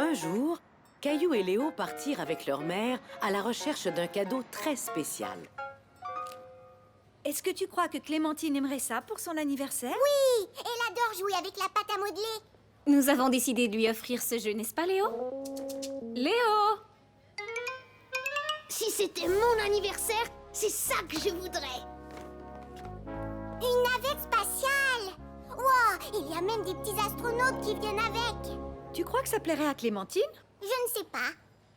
Un jour, Caillou et Léo partirent avec leur mère à la recherche d'un cadeau très spécial. Est-ce que tu crois que Clémentine aimerait ça pour son anniversaire? Oui, elle adore jouer avec la pâte à modeler. Nous avons décidé de lui offrir ce jeu, n'est-ce pas, Léo? Léo! Si c'était mon anniversaire, c'est ça que je voudrais. Une navette spatiale. Wow, il y a même des petits astronautes qui viennent avec. Tu crois que ça plairait à Clémentine? Je ne sais pas.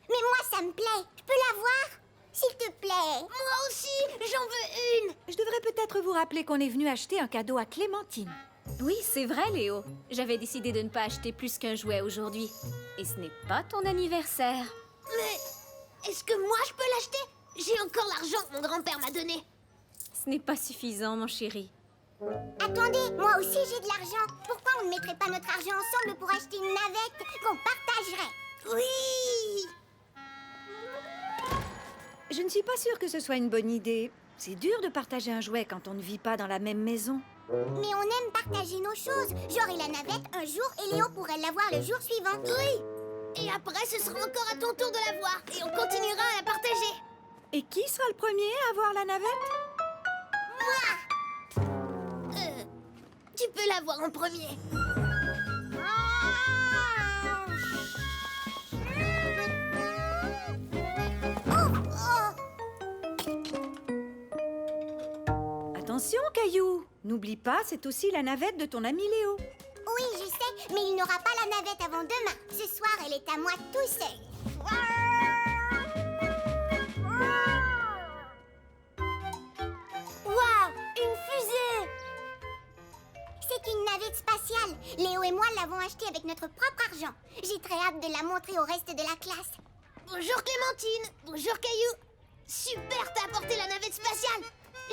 Mais moi, ça me plaît. Je peux la voir? S'il te plaît. Moi aussi, j'en veux une. Je devrais peut-être vous rappeler qu'on est venu acheter un cadeau à Clémentine. Oui, c'est vrai, Léo. J'avais décidé de ne pas acheter plus qu'un jouet aujourd'hui. Et ce n'est pas ton anniversaire. Mais est-ce que moi je peux l'acheter? J'ai encore l'argent que mon grand-père m'a donné. Ce n'est pas suffisant, mon chéri. Attendez, moi aussi j'ai de l'argent. Pourquoi on ne mettrait pas notre argent ensemble pour acheter une navette qu'on partagerait? Oui. Je ne suis pas sûre que ce soit une bonne idée. C'est dur de partager un jouet quand on ne vit pas dans la même maison. Mais on aime partager nos choses. Genre, la navette un jour et Léo pourrait l'avoir le jour suivant. Oui. Et après, ce sera encore à ton tour de la voir. Et on continuera à la partager. Et qui sera le premier à avoir la navette? Tu peux la voir en premier. Attention, Caillou! N'oublie pas, c'est aussi la navette de ton ami Léo. Oui, je sais, mais il n'aura pas la navette avant demain. Ce soir, elle est à moi tout seul. Waouh, une fusée! C'est une navette spatiale. Léo et moi l'avons achetée avec notre propre argent. J'ai très hâte de la montrer au reste de la classe. Bonjour Clémentine. Bonjour Caillou. Super, t'as apporté la navette spatiale.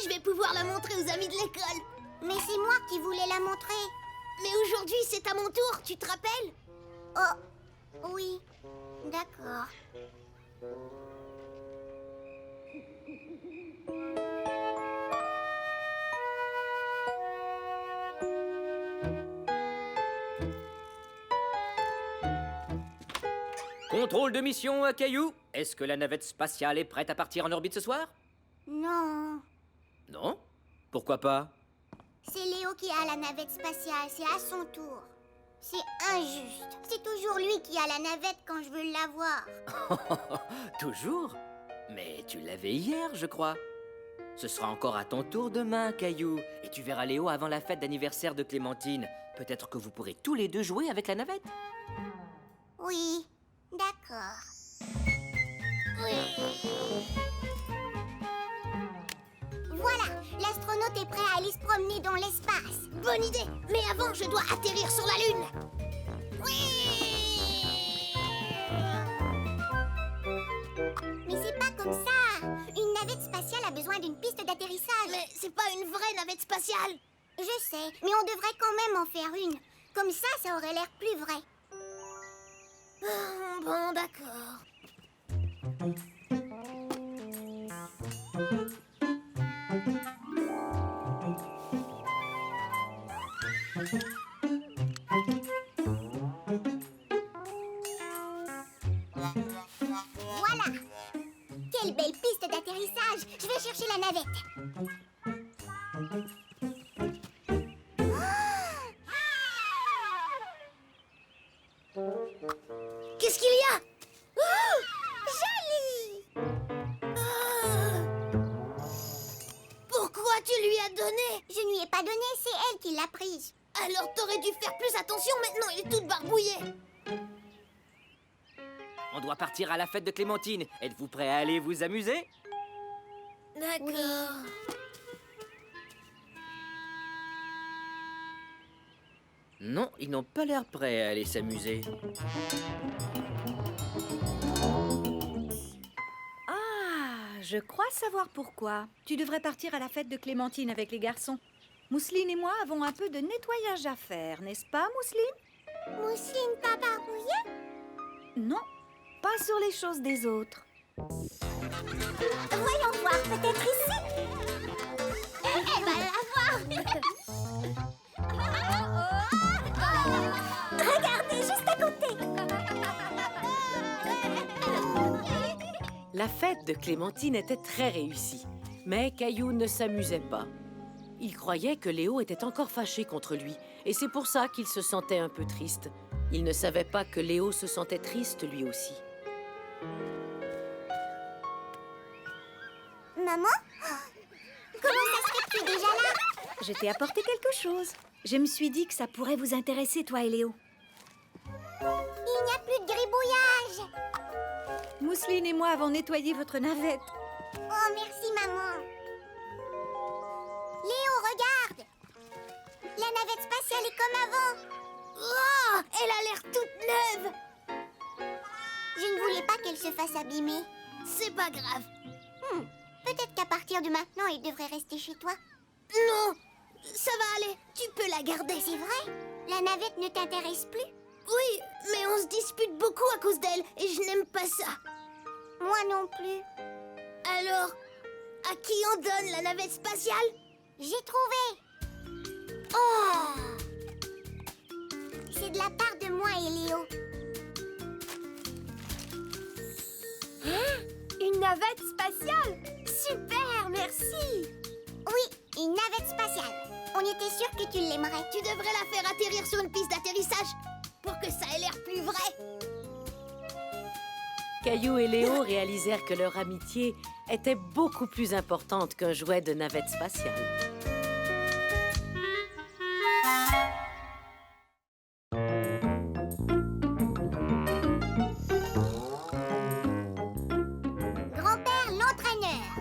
Je vais pouvoir la montrer aux amis de l'école. Mais c'est moi qui voulais la montrer. Mais aujourd'hui, c'est à mon tour, tu te rappelles? Oh, oui, d'accord. Contrôle de mission à Caillou. Est-ce que la navette spatiale est prête à partir en orbite ce soir? Non, Non? Pourquoi pas? c'est Léo qui a la navette spatiale, c'est à son tour. C'est injuste. C'est toujours lui qui a la navette quand je veux l'avoir. Toujours? Mais tu l'avais hier, je crois. Ce sera encore à ton tour demain, Caillou. Et tu verras Léo avant la fête d'anniversaire de Clémentine. Peut-être que vous pourrez tous les deux jouer avec la navette. Oui, d'accord. Voilà, l'astronaute est prêt à aller se promener dans l'espace. Bonne idée. Mais avant, je dois atterrir sur la Lune. Mais c'est pas comme ça. Une navette spatiale a besoin d'une piste d'atterrissage. Mais c'est pas une vraie navette spatiale. Je sais, mais on devrait quand même en faire une. Comme ça aurait l'air plus vrai. Bon, d'accord. Voilà. Quelle belle piste d'atterrissage. Je vais chercher la navette. Qu'est-ce qu'il y a? Joli! Pourquoi tu lui as donné? Je ne lui ai pas donné, c'est elle qui l'a prise. Alors t'aurais dû faire plus attention, maintenant il est toute barbouillée. On doit partir à la fête de Clémentine. Êtes-vous prêts à aller vous amuser? D'accord. Non, ils n'ont pas l'air prêts à aller s'amuser. Ah, je crois savoir pourquoi. Tu devrais partir à la fête de Clémentine avec les garçons. Mousseline et moi avons un peu de nettoyage à faire, n'est-ce pas, Mousseline? Mousseline pas barbouillée? Non, pas sur les choses des autres. Voyons voir, peut-être ici. Elle va la voir. Regardez, juste à côté. La fête de Clémentine était très réussie, mais Caillou ne s'amusait pas. Il croyait que Léo était encore fâché contre lui, et c'est pour ça qu'il se sentait un peu triste. Il ne savait pas que Léo se sentait triste lui aussi. Maman? Comment ça se fait que tu es déjà là? Je t'ai apporté quelque chose. Je me suis dit que ça pourrait vous intéresser, toi et Léo. Il n'y a plus de gribouillage. Mousseline et moi avons nettoyé votre navette. Oh, merci, maman. Léo, regarde. La navette spatiale est comme avant. Oh, elle a l'air toute neuve. Je ne voulais pas qu'elle se fasse abîmer. C'est pas grave. Peut-être qu'à partir de maintenant, elle devrait rester chez toi. Non, ça va aller. Tu peux la garder. C'est vrai? La navette ne t'intéresse plus? Oui, mais on se dispute beaucoup à cause d'elle et je n'aime pas ça. Moi non plus. Alors, à qui on donne la navette spatiale? J'ai trouvé. Oh! C'est de la part de moi et Léo. Une navette spatiale? Super, merci. Oui, une navette spatiale. On était sûr que tu l'aimerais. Tu devrais la faire atterrir sur une piste d'atterrissage pour que ça ait l'air plus vrai. Caillou et Léo réalisèrent que leur amitié était beaucoup plus importante qu'un jouet de navette spatiale. Grand-père l'entraîneur.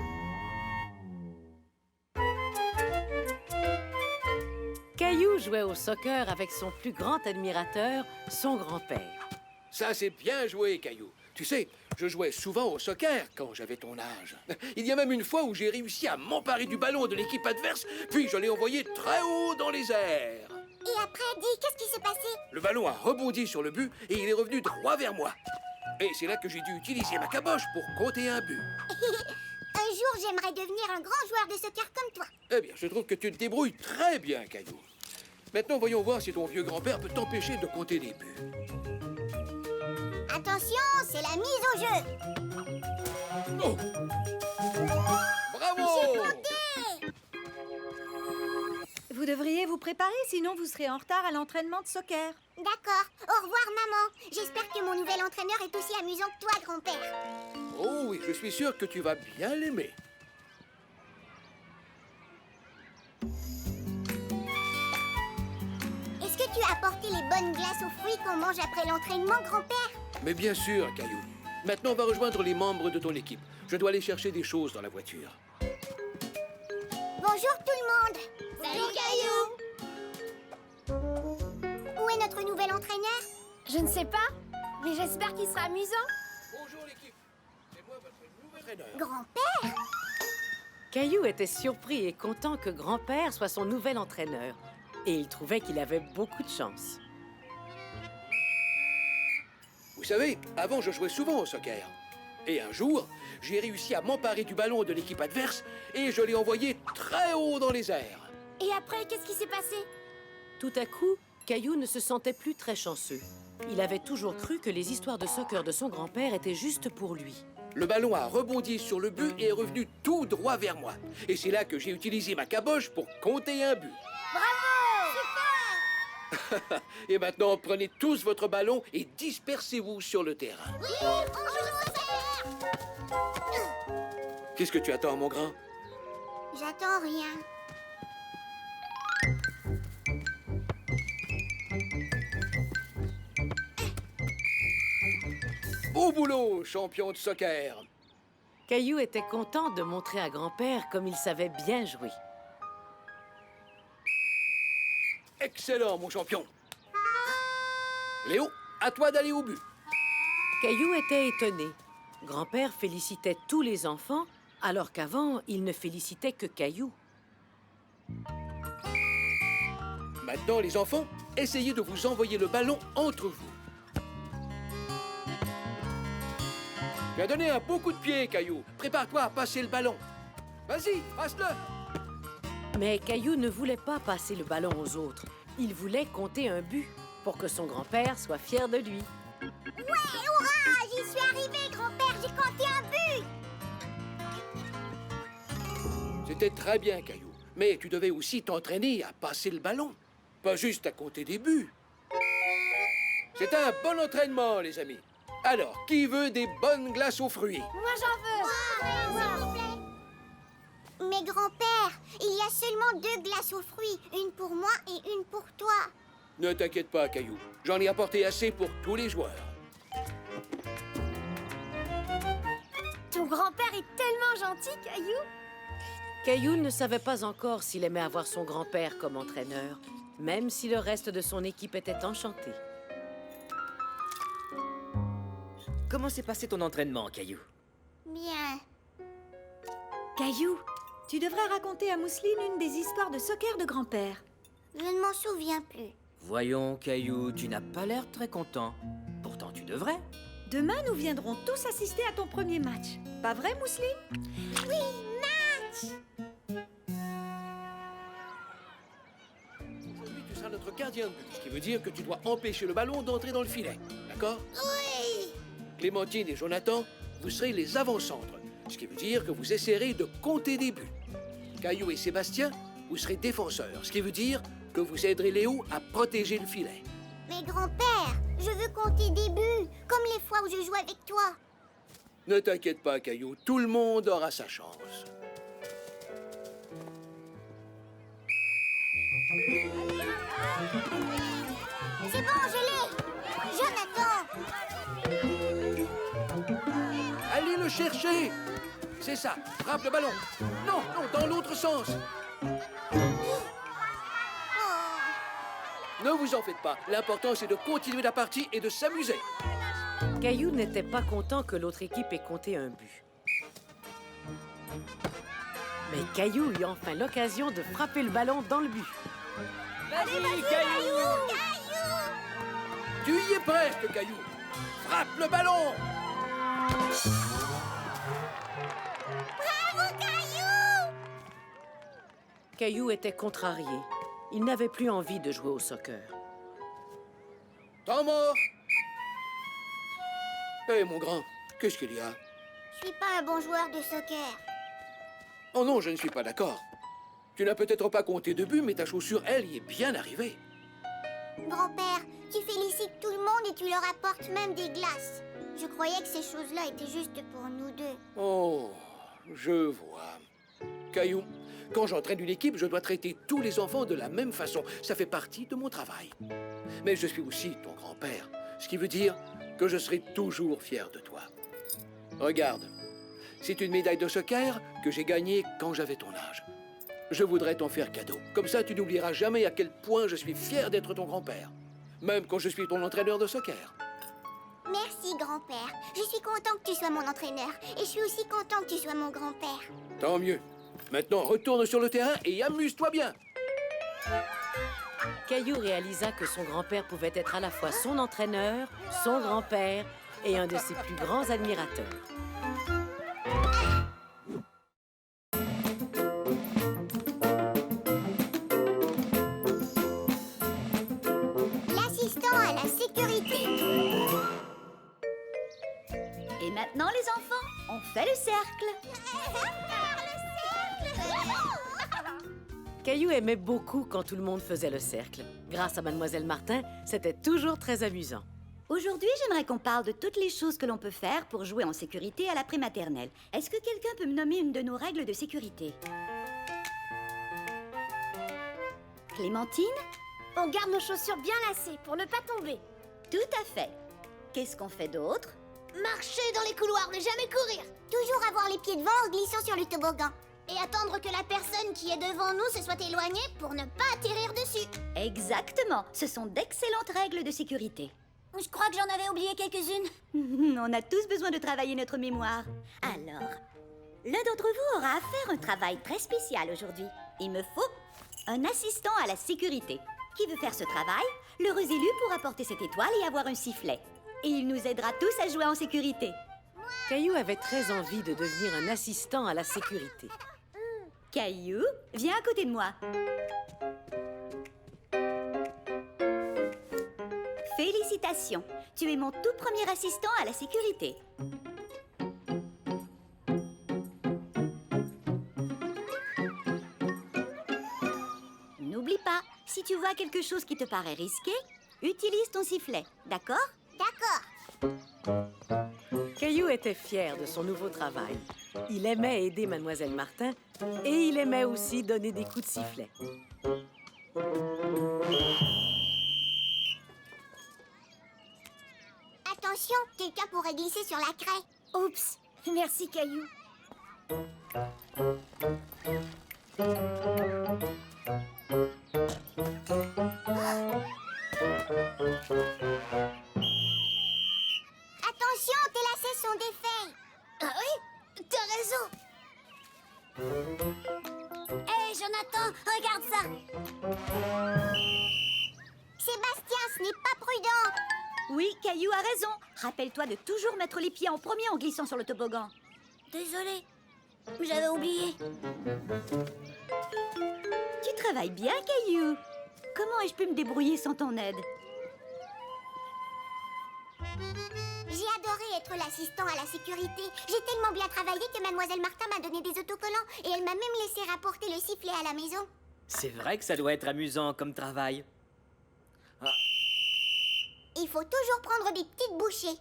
Caillou jouait au soccer avec son plus grand admirateur, son grand-père. Ça, c'est bien joué, Caillou. Tu sais, je jouais souvent au soccer quand j'avais ton âge. Il y a même une fois où j'ai réussi à m'emparer du ballon de l'équipe adverse, puis je l'ai envoyé très haut dans les airs. Et après, dis, qu'est-ce qui s'est passé? Le ballon a rebondi sur le but et il est revenu droit vers moi. Et c'est là que j'ai dû utiliser ma caboche pour compter un but. Un jour, j'aimerais devenir un grand joueur de soccer comme toi. Eh bien, je trouve que tu te débrouilles très bien, Caillou. Maintenant, voyons voir si ton vieux grand-père peut t'empêcher de compter des buts. Attention, c'est la mise au jeu. Oh! Bravo! J'ai compté. Vous devriez vous préparer, sinon vous serez en retard à l'entraînement de soccer. D'accord. Au revoir, maman. J'espère que mon nouvel entraîneur est aussi amusant que toi, grand-père. Oh oui, je suis sûr que tu vas bien l'aimer. Est-ce que tu as apporté les bonnes glaces aux fruits qu'on mange après l'entraînement, grand-père? Mais bien sûr, Caillou. Maintenant, on va rejoindre les membres de ton équipe. Je dois aller chercher des choses dans la voiture. Bonjour tout le monde. Salut, Caillou. Où est notre nouvel entraîneur? Je ne sais pas, mais j'espère qu'il sera amusant. Bonjour l'équipe. C'est moi votre nouvel entraîneur. Grand-père? Caillou était surpris et content que grand-père soit son nouvel entraîneur. Et il trouvait qu'il avait beaucoup de chance. Vous savez, avant, je jouais souvent au soccer. Et un jour, j'ai réussi à m'emparer du ballon de l'équipe adverse et je l'ai envoyé très haut dans les airs. Et après, qu'est-ce qui s'est passé? Tout à coup, Caillou ne se sentait plus très chanceux. Il avait toujours cru que les histoires de soccer de son grand-père étaient juste pour lui. Le ballon a rebondi sur le but et est revenu tout droit vers moi. Et c'est là que j'ai utilisé ma caboche pour compter un but. Et maintenant, prenez tous votre ballon et dispersez-vous sur le terrain. Oui, on joue au soccer. Qu'est-ce que tu attends, mon grand? J'attends rien. Au boulot, champion de soccer! Caillou était content de montrer à grand-père comme il savait bien jouer. Excellent, mon champion! Léo, à toi d'aller au but. Caillou était étonné. Grand-père félicitait tous les enfants, alors qu'avant, il ne félicitait que Caillou. Maintenant, les enfants, essayez de vous envoyer le ballon entre vous. Tu as donné un beau coup de pied, Caillou. Prépare-toi à passer le ballon. Vas-y, passe-le. Mais Caillou ne voulait pas passer le ballon aux autres. Il voulait compter un but pour que son grand-père soit fier de lui. Ouais, hurrah! J'y suis arrivée, grand-père. J'ai compté un but. C'était très bien, Caillou. Mais tu devais aussi t'entraîner à passer le ballon. Pas juste à compter des buts. C'est un bon entraînement, les amis. Alors, qui veut des bonnes glaces aux fruits? Moi, j'en veux. S'il vous plaît. Mais grand-père, il y a seulement 2 glaces aux fruits. Une pour moi et une pour toi. Ne t'inquiète pas, Caillou. J'en ai apporté assez pour tous les joueurs. Ton grand-père est tellement gentil, Caillou. Caillou ne savait pas encore s'il aimait avoir son grand-père comme entraîneur, même si le reste de son équipe était enchanté. Comment s'est passé ton entraînement, Caillou? Bien. Caillou, tu devrais raconter à Mousseline une des histoires de soccer de grand-père. Je ne m'en souviens plus. Voyons, Caillou, tu n'as pas l'air très content. Pourtant, tu devrais. Demain, nous viendrons tous assister à ton premier match. Pas vrai, Mousseline? Aujourd'hui, tu seras notre gardien de but, ce qui veut dire que tu dois empêcher le ballon d'entrer dans le filet. D'accord? Oui. Clémentine et Jonathan, vous serez les avant-centres, ce qui veut dire que vous essaierez de compter des buts. Caillou et Sébastien, vous serez défenseurs, ce qui veut dire que vous aiderez Léo à protéger le filet. Mais grand-père, je veux compter des buts, comme les fois où je joue avec toi. Ne t'inquiète pas, Caillou, tout le monde aura sa chance. C'est bon, je l'ai. Jonathan. Allez le chercher! C'est ça, frappe le ballon. Non, non, dans l'autre sens. Ne vous en faites pas. L'important, c'est de continuer la partie et de s'amuser. Caillou n'était pas content que l'autre équipe ait compté un but. Mais Caillou eut enfin l'occasion de frapper le ballon dans le but. Vas-y, Caillou! Tu y es presque, Caillou. Frappe le ballon! Caillou était contrarié. Il n'avait plus envie de jouer au soccer. Temps mort! Hé, mon grand, qu'est-ce qu'il y a? Je suis pas un bon joueur de soccer. Oh non, je ne suis pas d'accord. Tu n'as peut-être pas compté de but, mais ta chaussure, elle, y est bien arrivée. Grand-père, tu félicites tout le monde et tu leur apportes même des glaces. Je croyais que ces choses-là étaient juste pour nous deux. Oh, je vois. Caillou, quand j'entraîne une équipe, je dois traiter tous les enfants de la même façon. Ça fait partie de mon travail. Mais je suis aussi ton grand-père, ce qui veut dire que je serai toujours fier de toi. Regarde, c'est une médaille de soccer que j'ai gagnée quand j'avais ton âge. Je voudrais t'en faire cadeau. Comme ça, tu n'oublieras jamais à quel point je suis fier d'être ton grand-père. Même quand je suis ton entraîneur de soccer. Merci, grand-père. Je suis content que tu sois mon entraîneur. Et je suis aussi content que tu sois mon grand-père. Tant mieux. Maintenant, retourne sur le terrain et amuse-toi bien. Caillou réalisa que son grand-père pouvait être à la fois son entraîneur, son grand-père et un de ses plus grands admirateurs. L'assistant à la sécurité. Et maintenant, les enfants, on fait le cercle. Caillou aimait beaucoup quand tout le monde faisait le cercle. Grâce à Mademoiselle Martin, c'était toujours très amusant. Aujourd'hui, j'aimerais qu'on parle de toutes les choses que l'on peut faire pour jouer en sécurité à la prématernelle. Est-ce que quelqu'un peut me nommer une de nos règles de sécurité? Clémentine? On garde nos chaussures bien lacées pour ne pas tomber. Tout à fait. Qu'est-ce qu'on fait d'autre? Marcher dans les couloirs, ne jamais courir. Toujours avoir les pieds devant en glissant sur le toboggan. Et attendre que la personne qui est devant nous se soit éloignée pour ne pas atterrir dessus. Exactement. Ce sont d'excellentes règles de sécurité. Je crois que j'en avais oublié quelques-unes. On a tous besoin de travailler notre mémoire. Alors, l'un d'entre vous aura à faire un travail très spécial aujourd'hui. Il me faut un assistant à la sécurité. Qui veut faire ce travail? L'heureux élu pourra porter cette étoile et avoir un sifflet. Et il nous aidera tous à jouer en sécurité. Caillou avait très envie de devenir un assistant à la sécurité. Caillou, viens à côté de moi. Félicitations, tu es mon tout premier assistant à la sécurité. N'oublie pas, si tu vois quelque chose qui te paraît risqué, utilise ton sifflet, d'accord? D'accord. Caillou était fier de son nouveau travail. Il aimait aider Mademoiselle Martin et il aimait aussi donner des coups de sifflet. Attention, quelqu'un pourrait glisser sur la craie. Oups, merci Caillou. Attention, tes lacets sont défaits. Ah oui? T'as raison. Hé, Jonathan, regarde ça. Sébastien, ce n'est pas prudent. Oui, Caillou a raison. Rappelle-toi de toujours mettre les pieds en premier en glissant sur le toboggan. Désolée, j'avais oublié. Tu travailles bien, Caillou. Comment ai-je pu me débrouiller sans ton aide? J'ai adoré être l'assistant à la sécurité. J'ai tellement bien travaillé que Mademoiselle Martin m'a donné des autocollants et elle m'a même laissé rapporter le sifflet à la maison. C'est vrai que ça doit être amusant comme travail. Il faut toujours prendre des petites bouchées.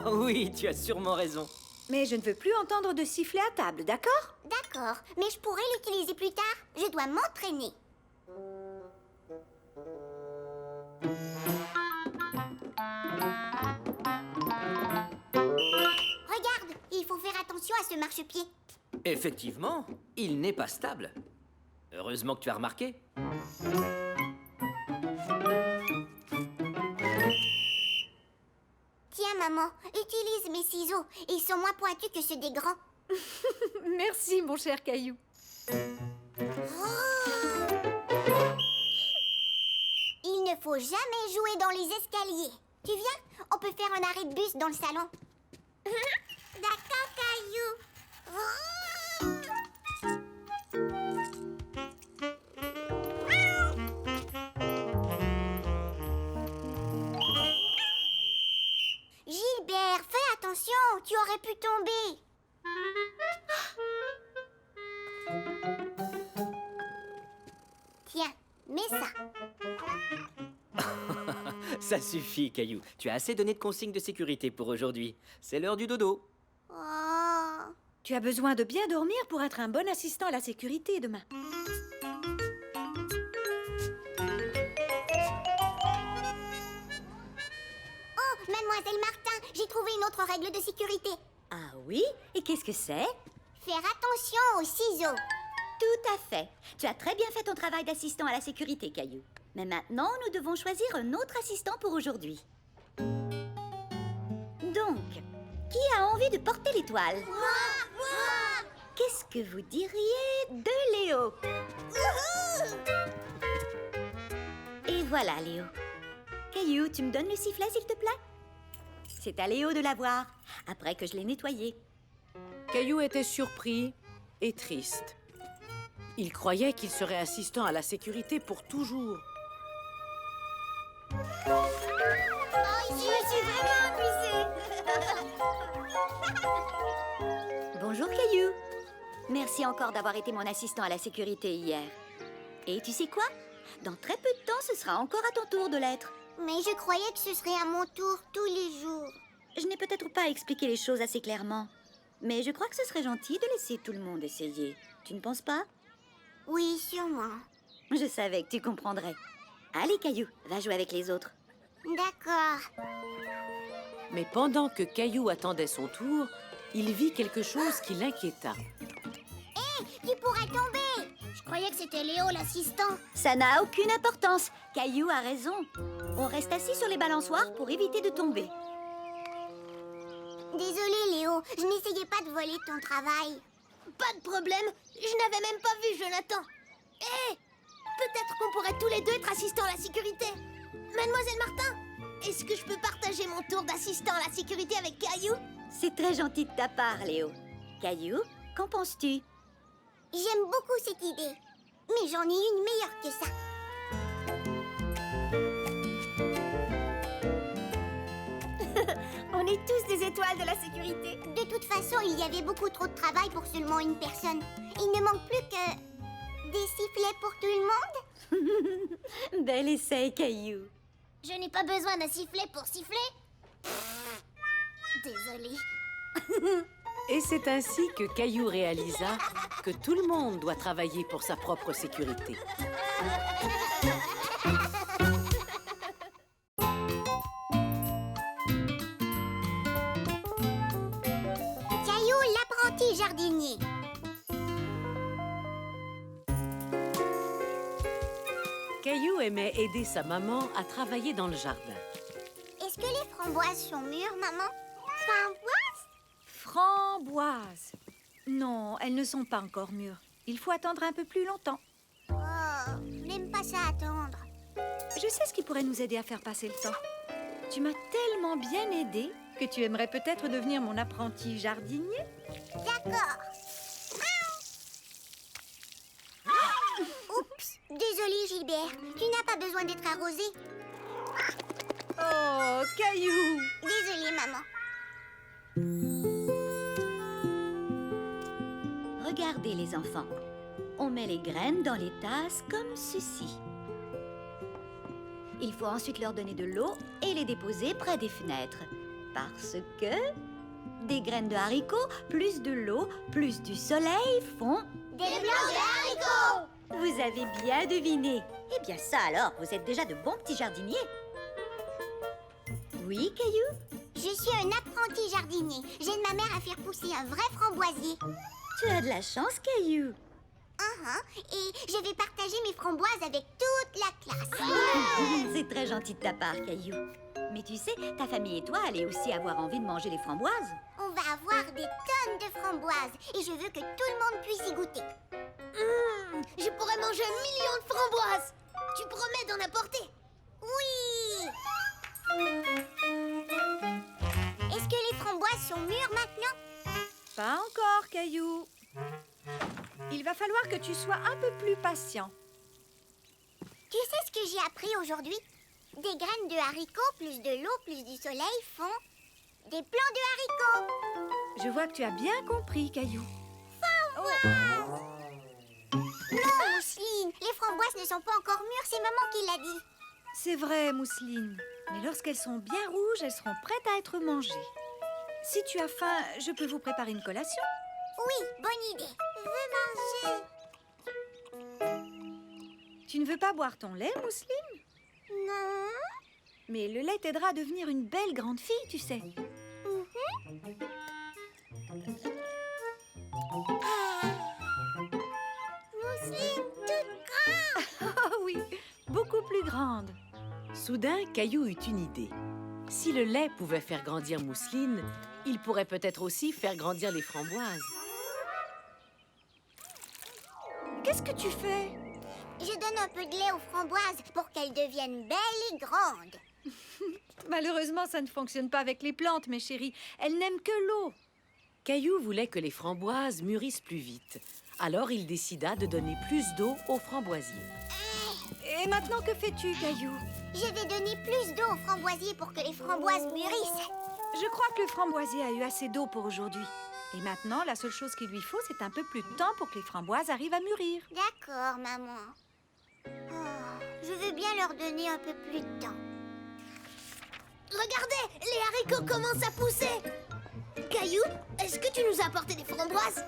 Oh oui, tu as sûrement raison. Mais je ne veux plus entendre de sifflet à table, d'accord? D'accord, mais je pourrais l'utiliser plus tard. Je dois m'entraîner. Regarde, il faut faire attention à ce marchepied. Effectivement, il n'est pas stable. Heureusement que tu as remarqué. Tiens, maman, utilise mes ciseaux. Ils sont moins pointus que ceux des grands. Merci, mon cher Caillou. Il ne faut jamais jouer dans les escaliers. Tu viens? On peut faire un arrêt de bus dans le salon. D'accord, Caillou. Gilbert, fais attention, tu aurais pu tomber. Tiens, mets ça. Ça suffit, Caillou. Tu as assez donné de consignes de sécurité pour aujourd'hui. C'est l'heure du dodo. Oh. Tu as besoin de bien dormir pour être un bon assistant à la sécurité demain. Oh, Mademoiselle Martin, j'ai trouvé une autre règle de sécurité. Ah oui? Et qu'est-ce que c'est? Faire attention aux ciseaux. Tout à fait. Tu as très bien fait ton travail d'assistant à la sécurité, Caillou. Mais maintenant, nous devons choisir un autre assistant pour aujourd'hui. Donc, qui a envie de porter l'étoile? Moi. Qu'est-ce que vous diriez de Léo? Et voilà, Léo. Caillou, tu me donnes le sifflet, s'il te plaît? C'est à Léo de l'avoir, après que je l'ai nettoyé. Caillou était surpris et triste. Il croyait qu'il serait assistant à la sécurité pour toujours. Je me suis vraiment amusée. Bonjour, Caillou. Merci encore d'avoir été mon assistant à la sécurité hier. Et tu sais quoi? Dans très peu de temps, ce sera encore à ton tour de l'être. Mais je croyais que ce serait à mon tour tous les jours. Je n'ai peut-être pas expliqué les choses assez clairement. Mais je crois que ce serait gentil de laisser tout le monde essayer. Tu ne penses pas? Oui, sûrement. Je savais que tu comprendrais. Allez, Caillou, va jouer avec les autres. D'accord. Mais pendant que Caillou attendait son tour, il vit quelque chose qui l'inquiéta. Tu pourrais tomber. Je croyais que c'était Léo, l'assistant. Ça n'a aucune importance. Caillou a raison. On reste assis sur les balançoires pour éviter de tomber. Désolée, Léo. Je n'essayais pas de voler ton travail. Pas de problème, je n'avais même pas vu Jonathan. Hé, peut-être qu'on pourrait tous les deux être assistants à la sécurité. Mademoiselle Martin, est-ce que je peux partager mon tour d'assistant à la sécurité avec Caillou? C'est très gentil de ta part, Léo. Caillou, qu'en penses-tu? J'aime beaucoup cette idée. Mais j'en ai une meilleure que ça. étoile de la sécurité. De toute façon, il y avait beaucoup trop de travail pour seulement une personne. Il ne manque plus que des sifflets pour tout le monde. Bel essai, Caillou. Je n'ai pas besoin d'un sifflet pour siffler. Désolée. Et c'est ainsi que Caillou réalisa que tout le monde doit travailler pour sa propre sécurité. Caillou, l'apprenti jardinier. Caillou aimait aider sa maman à travailler dans le jardin. Est-ce que les framboises sont mûres, maman? Framboises? Framboises. Non, elles ne sont pas encore mûres. Il faut attendre un peu plus longtemps. Oh, je n'aime pas ça attendre. Je sais ce qui pourrait nous aider à faire passer le temps. Tu m'as tellement bien aidé que tu aimerais peut-être devenir mon apprenti jardinier. D'accord. Oups, désolée Gilbert, tu n'as pas besoin d'être arrosé. Oh, Caillou! Désolée maman. Regardez les enfants. On met les graines dans les tasses comme ceci. Il faut ensuite leur donner de l'eau et les déposer près des fenêtres. Parce que des graines de haricots, plus de l'eau, plus du soleil font... Des plants de haricots! Vous avez bien deviné. Eh bien ça alors, vous êtes déjà de bons petits jardiniers. Oui, Caillou? Je suis un apprenti jardinier. J'aide ma mère à faire pousser un vrai framboisier. Tu as de la chance, Caillou. Et je vais partager mes framboises avec toute la classe. C'est très gentil de ta part, Caillou. Mais tu sais, ta famille et toi allez aussi avoir envie de manger les framboises. On va avoir des tonnes de framboises et je veux que tout le monde puisse y goûter. Je pourrais manger 1 million de framboises. Tu promets d'en apporter? Oui! Est-ce que les framboises sont mûres maintenant? Pas encore, Caillou. Il va falloir que tu sois un peu plus patient. Tu sais ce que j'ai appris aujourd'hui? Des graines de haricots, plus de l'eau, plus du soleil font des plants de haricots. Je vois que tu as bien compris, Caillou. Non, Mousseline, les framboises ne sont pas encore mûres, c'est maman qui l'a dit. C'est vrai, Mousseline. Mais lorsqu'elles sont bien rouges, elles seront prêtes à être mangées. Si tu as faim, je peux vous préparer une collation. Oui, bonne idée. Je veux manger. Tu ne veux pas boire ton lait, Mousseline? Non. Mais le lait t'aidera à devenir une belle grande fille, tu sais. Mousseline toute grande. Oh oui, beaucoup plus grande. Soudain, Caillou eut une idée. Si le lait pouvait faire grandir Mousseline, il pourrait peut-être aussi faire grandir les framboises. Qu'est-ce que tu fais? Je donne un peu de lait aux framboises pour qu'elles deviennent belles et grandes. Malheureusement, ça ne fonctionne pas avec les plantes, mes chéris. Elles n'aiment que l'eau. Caillou voulait que les framboises mûrissent plus vite. Alors il décida de donner plus d'eau aux framboisiers. Et maintenant, que fais-tu, Caillou? Je vais donner plus d'eau aux framboisiers pour que les framboises mûrissent. Je crois que le framboisier a eu assez d'eau pour aujourd'hui. Et maintenant, la seule chose qu'il lui faut, c'est un peu plus de temps pour que les framboises arrivent à mûrir. D'accord, maman. Oh, je veux bien leur donner un peu plus de temps. Regardez, les haricots commencent à pousser. Caillou, est-ce que tu nous as apporté des framboises?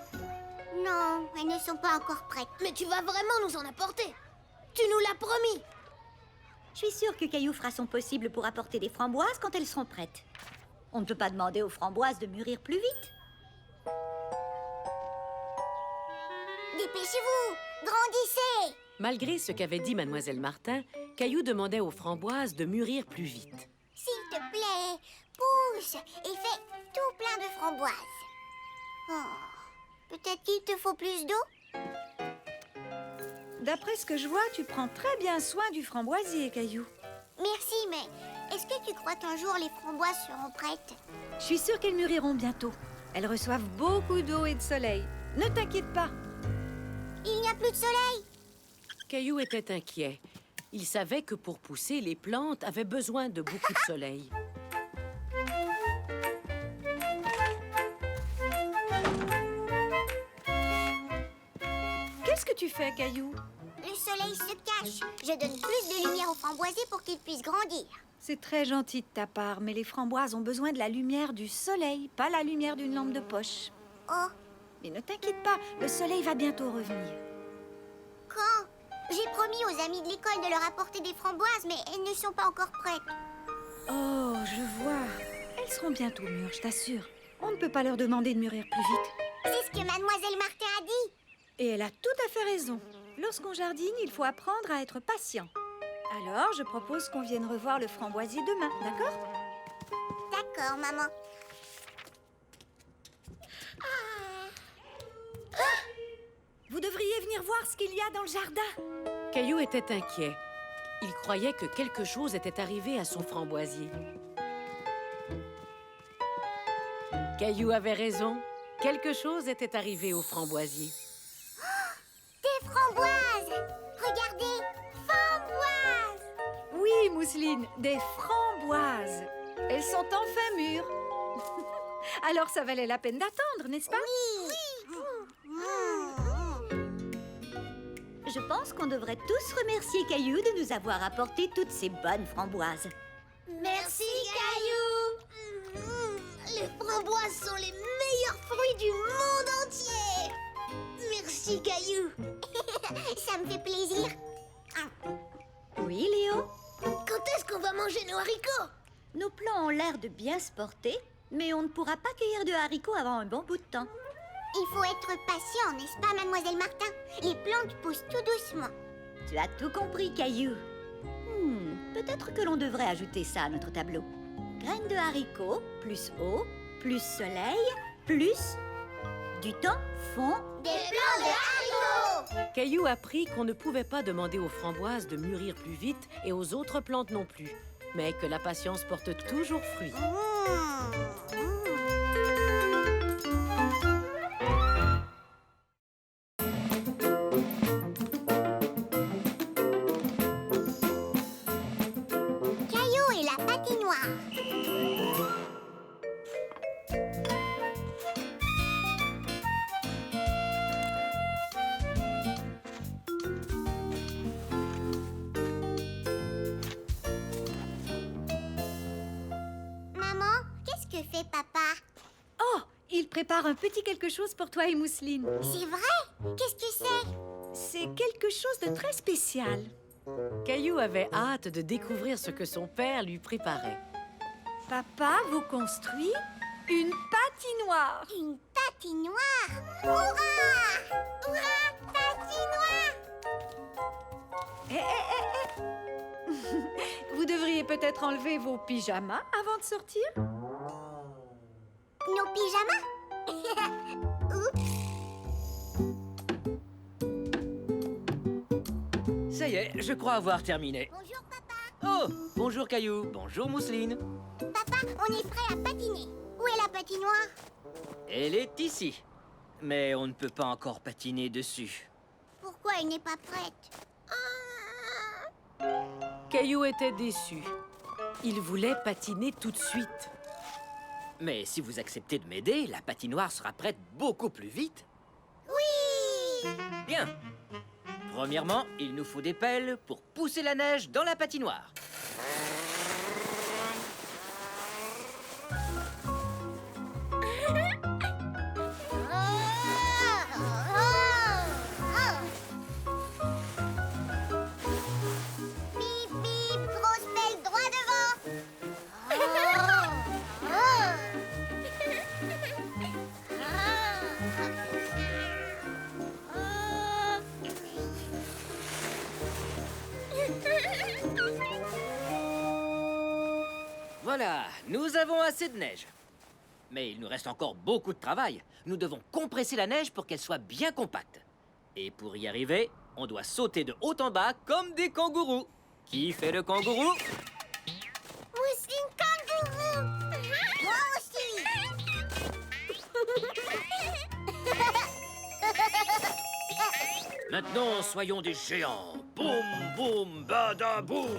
Non, elles ne sont pas encore prêtes. Mais tu vas vraiment nous en apporter. Tu nous l'as promis. Je suis sûre que Caillou fera son possible pour apporter des framboises quand elles seront prêtes. On ne peut pas demander aux framboises de mûrir plus vite. Dépêchez-vous, grandissez. Malgré ce qu'avait dit Mademoiselle Martin, Caillou demandait aux framboises de mûrir plus vite. S'il te plaît, pousse et fais tout plein de framboises. Oh, peut-être qu'il te faut plus d'eau? D'après ce que je vois, tu prends très bien soin du framboisier, Caillou. Merci, mais est-ce que tu crois qu'un jour les framboises seront prêtes? Je suis sûre qu'elles mûriront bientôt. Elles reçoivent beaucoup d'eau et de soleil. Ne t'inquiète pas. Il n'y a plus de soleil. Caillou était inquiet. Il savait que pour pousser, les plantes avaient besoin de beaucoup de soleil. Qu'est-ce que tu fais, Caillou? Le soleil se cache. Je donne plus de lumière aux framboisiers pour qu'ils puissent grandir. C'est très gentil de ta part, mais les framboises ont besoin de la lumière du soleil, pas la lumière d'une lampe de poche. Oh, Mais ne t'inquiète pas, le soleil va bientôt revenir. quand? J'ai promis aux amis de l'école de leur apporter des framboises, mais elles ne sont pas encore prêtes. Oh, je vois. Elles seront bientôt mûres, je t'assure. On ne peut pas leur demander de mûrir plus vite. C'est ce que Mademoiselle Martin a dit. Et elle a tout à fait raison. Lorsqu'on jardine, il faut apprendre à être patient. Alors, je propose qu'on vienne revoir le framboisier demain, d'accord? D'accord, maman. Vous devriez venir voir ce qu'il y a dans le jardin. Caillou était inquiet. Il croyait que quelque chose était arrivé à son framboisier. Caillou avait raison. Quelque chose était arrivé au framboisier. Des framboises! Regardez, framboises! Oui, Mousseline, des framboises. Elles sont enfin mûres. Alors, ça valait la peine d'attendre, n'est-ce pas? Je pense qu'on devrait tous remercier Caillou de nous avoir apporté toutes ces bonnes framboises. Merci, Caillou. Les framboises sont les meilleurs fruits du monde entier. Merci, Caillou. Ça me fait plaisir. Oui, Léo? Quand est-ce qu'on va manger nos haricots? Nos plants ont l'air de bien se porter, mais on ne pourra pas cueillir de haricots avant un bon bout de temps. Il faut être patient, n'est-ce pas, Mademoiselle Martin? Les plantes poussent tout doucement. Tu as tout compris, Caillou. Peut-être que l'on devrait ajouter ça à notre tableau. Graines de haricots, plus eau, plus soleil, plus du temps fond. Des plants de haricots! Caillou apprit qu'on ne pouvait pas demander aux framboises de mûrir plus vite et aux autres plantes non plus, mais que la patience porte toujours fruit. Caillou et la patinoire. Maman, qu'est-ce que fait papa? Oh, il prépare un petit quelque chose pour toi et Mousseline. C'est vrai? Qu'est-ce que c'est? C'est quelque chose de très spécial. Caillou avait hâte de découvrir ce que son père lui préparait. Papa vous construit une patinoire. Une patinoire! Hurrah! Hurrah! Patinoire! Vous devriez peut-être enlever vos pyjamas avant de sortir. Nos pyjamas? Ça y est, je crois avoir terminé. Bonjour papa. Oh, bonjour Caillou, bonjour Mousseline. Papa, on est prêt à patiner. Où est la patinoire? Elle est ici. Mais on ne peut pas encore patiner dessus. Pourquoi elle n'est pas prête? Caillou était déçu. Il voulait patiner tout de suite. Mais si vous acceptez de m'aider, la patinoire sera prête beaucoup plus vite. Oui! Bien. Premièrement, il nous faut des pelles pour pousser la neige dans la patinoire. Bip bip, grosse pelle droit devant. Voilà, nous avons assez de neige. Mais il nous reste encore beaucoup de travail. Nous devons compresser la neige pour qu'elle soit bien compacte. Et pour y arriver, on doit sauter de haut en bas comme des kangourous. Qui fait le kangourou? Mousseline kangourou. Moi aussi. Maintenant, soyons des géants. Boum, boum, badaboum.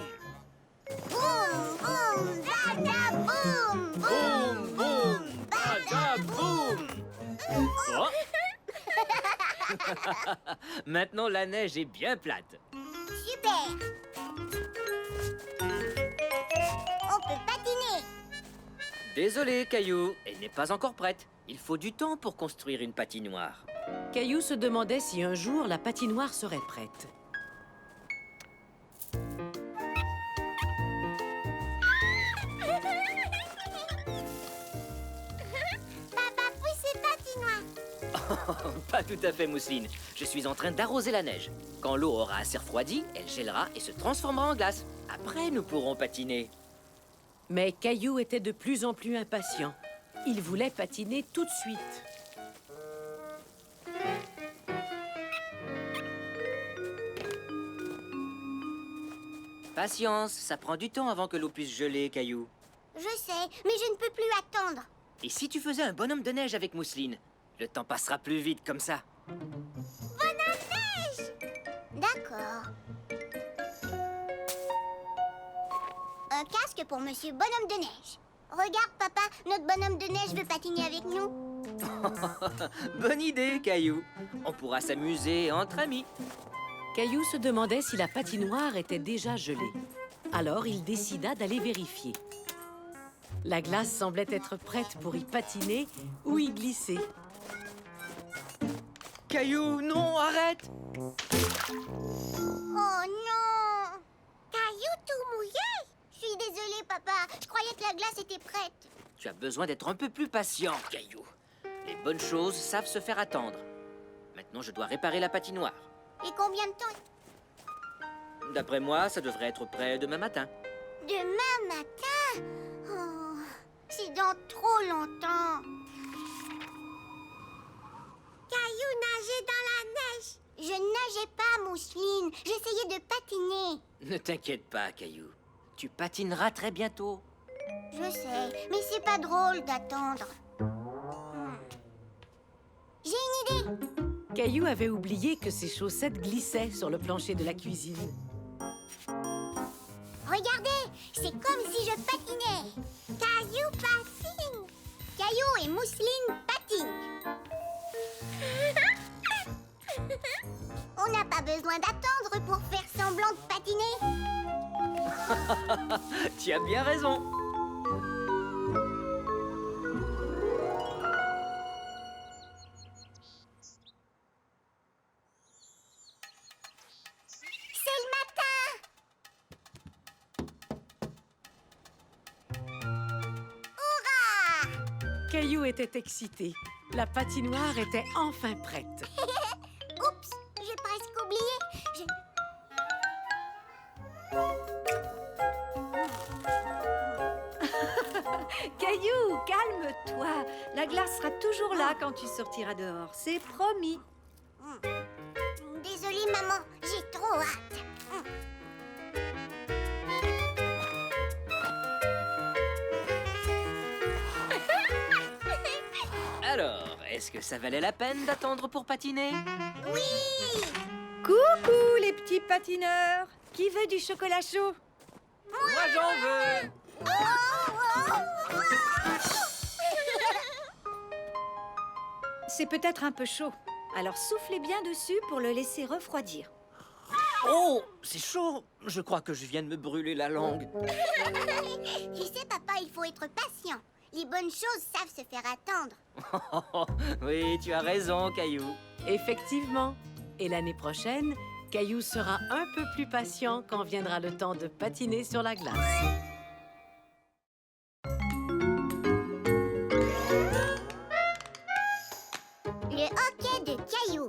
Boum, boum, badaboum. Boum, boum, badaboum. Oh, Maintenant, la neige est bien plate. Super. On peut patiner. Désolé, Caillou, elle n'est pas encore prête. Il faut du temps pour construire une patinoire. Caillou se demandait si un jour la patinoire serait prête. Papa, poussez patinoire. Pas tout à fait, Mousseline. Je suis en train d'arroser la neige. Quand l'eau aura assez refroidi, elle gèlera et se transformera en glace. Après, nous pourrons patiner. Mais Caillou était de plus en plus impatient. Il voulait patiner tout de suite. Patience, ça prend du temps avant que l'eau puisse geler, Caillou. Je sais, mais je ne peux plus attendre. Et si tu faisais un bonhomme de neige avec Mousseline? Le temps passera plus vite comme ça. D'accord. Un casque pour Monsieur Bonhomme de Neige. Regarde, papa, notre bonhomme de neige veut patiner avec nous. Bonne idée, Caillou. On pourra s'amuser entre amis. Caillou se demandait si la patinoire était déjà gelée. Alors il décida d'aller vérifier. La glace semblait être prête pour y patiner ou y glisser. Caillou, non, arrête! Oh non! Caillou tout mouillé! Je suis désolée, papa. Je croyais que la glace était prête. Tu as besoin d'être un peu plus patient, Caillou. Les bonnes choses savent se faire attendre. Maintenant, je dois réparer la patinoire. Et combien de temps? D'après moi, ça devrait être prêt demain matin. Demain matin? Oh, c'est dans trop longtemps. Caillou nageait dans la neige. Je nageais pas, Mousseline. J'essayais de patiner. Ne t'inquiète pas, Caillou. Tu patineras très bientôt. Je sais, mais c'est pas drôle d'attendre. J'ai une idée. Caillou avait oublié que ses chaussettes glissaient sur le plancher de la cuisine. Regardez, c'est comme si je patinais. Caillou patine. Caillou et Mousseline patinent. On n'a pas besoin d'attendre pour faire semblant de patiner. Tu as bien raison. C'est le matin. Hurrah! Caillou était excité. La patinoire était enfin prête. Oups, j'ai presque oublié. Caillou, calme-toi. La glace sera toujours là quand tu sortiras dehors. C'est promis. Désolée, maman, j'ai trop hâte. Alors, est-ce que ça valait la peine d'attendre pour patiner? Oui! Coucou, les petits patineurs. Qui veut du chocolat chaud? Moi, j'en veux! C'est peut-être un peu chaud. Alors soufflez bien dessus pour le laisser refroidir. Oh, c'est chaud. Je crois que je viens de me brûler la langue. Tu sais, papa, il faut être patient. Les bonnes choses savent se faire attendre. Oui, tu as raison, Caillou. Effectivement. Et l'année prochaine, Caillou sera un peu plus patient quand viendra le temps de patiner sur la glace. Le hockey de Caillou.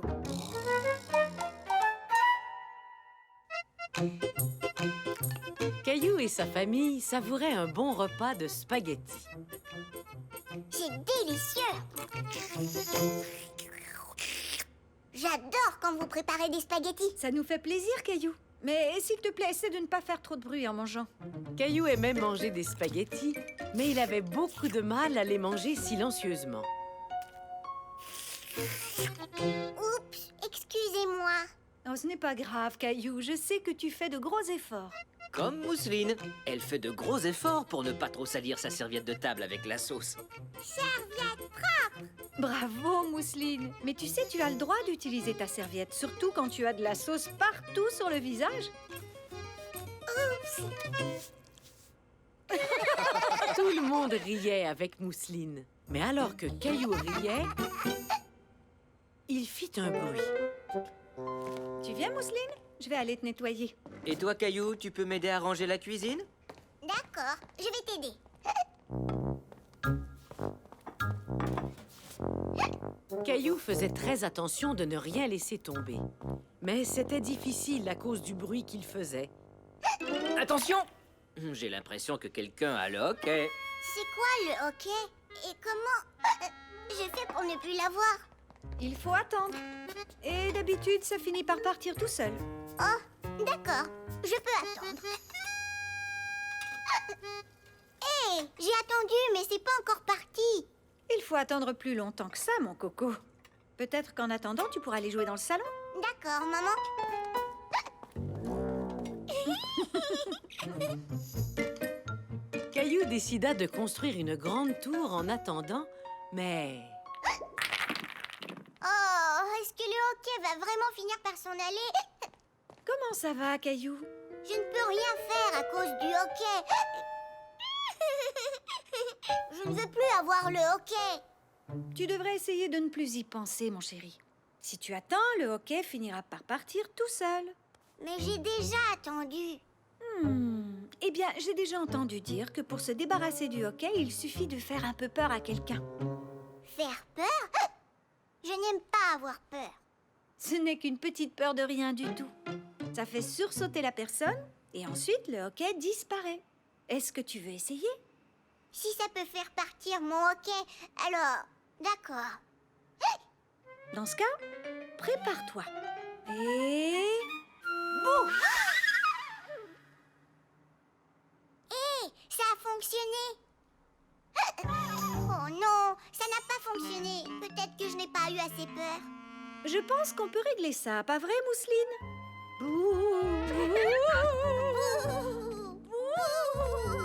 Caillou et sa famille savouraient un bon repas de spaghettis. C'est délicieux. J'adore quand vous préparez des spaghettis. Ça nous fait plaisir, Caillou. Mais s'il te plaît, essaie de ne pas faire trop de bruit en mangeant. Caillou aimait manger des spaghettis, mais il avait beaucoup de mal à les manger silencieusement. Oups, excusez-moi. Oh, ce n'est pas grave, Caillou. Je sais que tu fais de gros efforts. Comme Mousseline. Elle fait de gros efforts pour ne pas trop salir sa serviette de table avec la sauce. Bravo, Mousseline. Mais tu sais, tu as le droit d'utiliser ta serviette, surtout quand tu as de la sauce partout sur le visage. Tout le monde riait avec Mousseline. Mais alors que Caillou riait, il fit un bruit. Tu viens, Mousseline? Je vais aller te nettoyer. Et toi, Caillou, tu peux m'aider à ranger la cuisine? D'accord, je vais t'aider. Caillou faisait très attention de ne rien laisser tomber. Mais c'était difficile à cause du bruit qu'il faisait. Attention! J'ai l'impression que quelqu'un a le hockey. C'est quoi le hockey? Et comment je fais pour ne plus l'avoir? Il faut attendre. Et d'habitude, ça finit par partir tout seul. Oh, d'accord, je peux attendre. Hé, j'ai attendu, mais c'est pas encore parti. Il faut attendre plus longtemps que ça, mon coco. Peut-être qu'en attendant, tu pourras aller jouer dans le salon. D'accord, maman. Caillou décida de construire une grande tour en attendant, mais... Oh, est-ce que le hockey va vraiment finir par s'en aller? Comment ça va, Caillou? Je ne peux rien faire à cause du hockey. Je ne veux plus avoir le hockey. Tu devrais essayer de ne plus y penser, mon chéri. Si tu attends, le hockey finira par partir tout seul. Mais j'ai déjà attendu. Eh bien, j'ai déjà entendu dire que pour se débarrasser du hockey, il suffit de faire un peu peur à quelqu'un. Faire peur? Je n'aime pas avoir peur. Ce n'est qu'une petite peur de rien du tout. Ça fait sursauter la personne et ensuite le hockey disparaît. Est-ce que tu veux essayer? Si ça peut faire partir mon hockey, alors... D'accord. Dans ce cas, prépare-toi. Et... boum! Hé, ça a fonctionné. Oh non, ça n'a pas fonctionné. Peut-être que je n'ai pas eu assez peur. Je pense qu'on peut régler ça, pas vrai, Mousseline?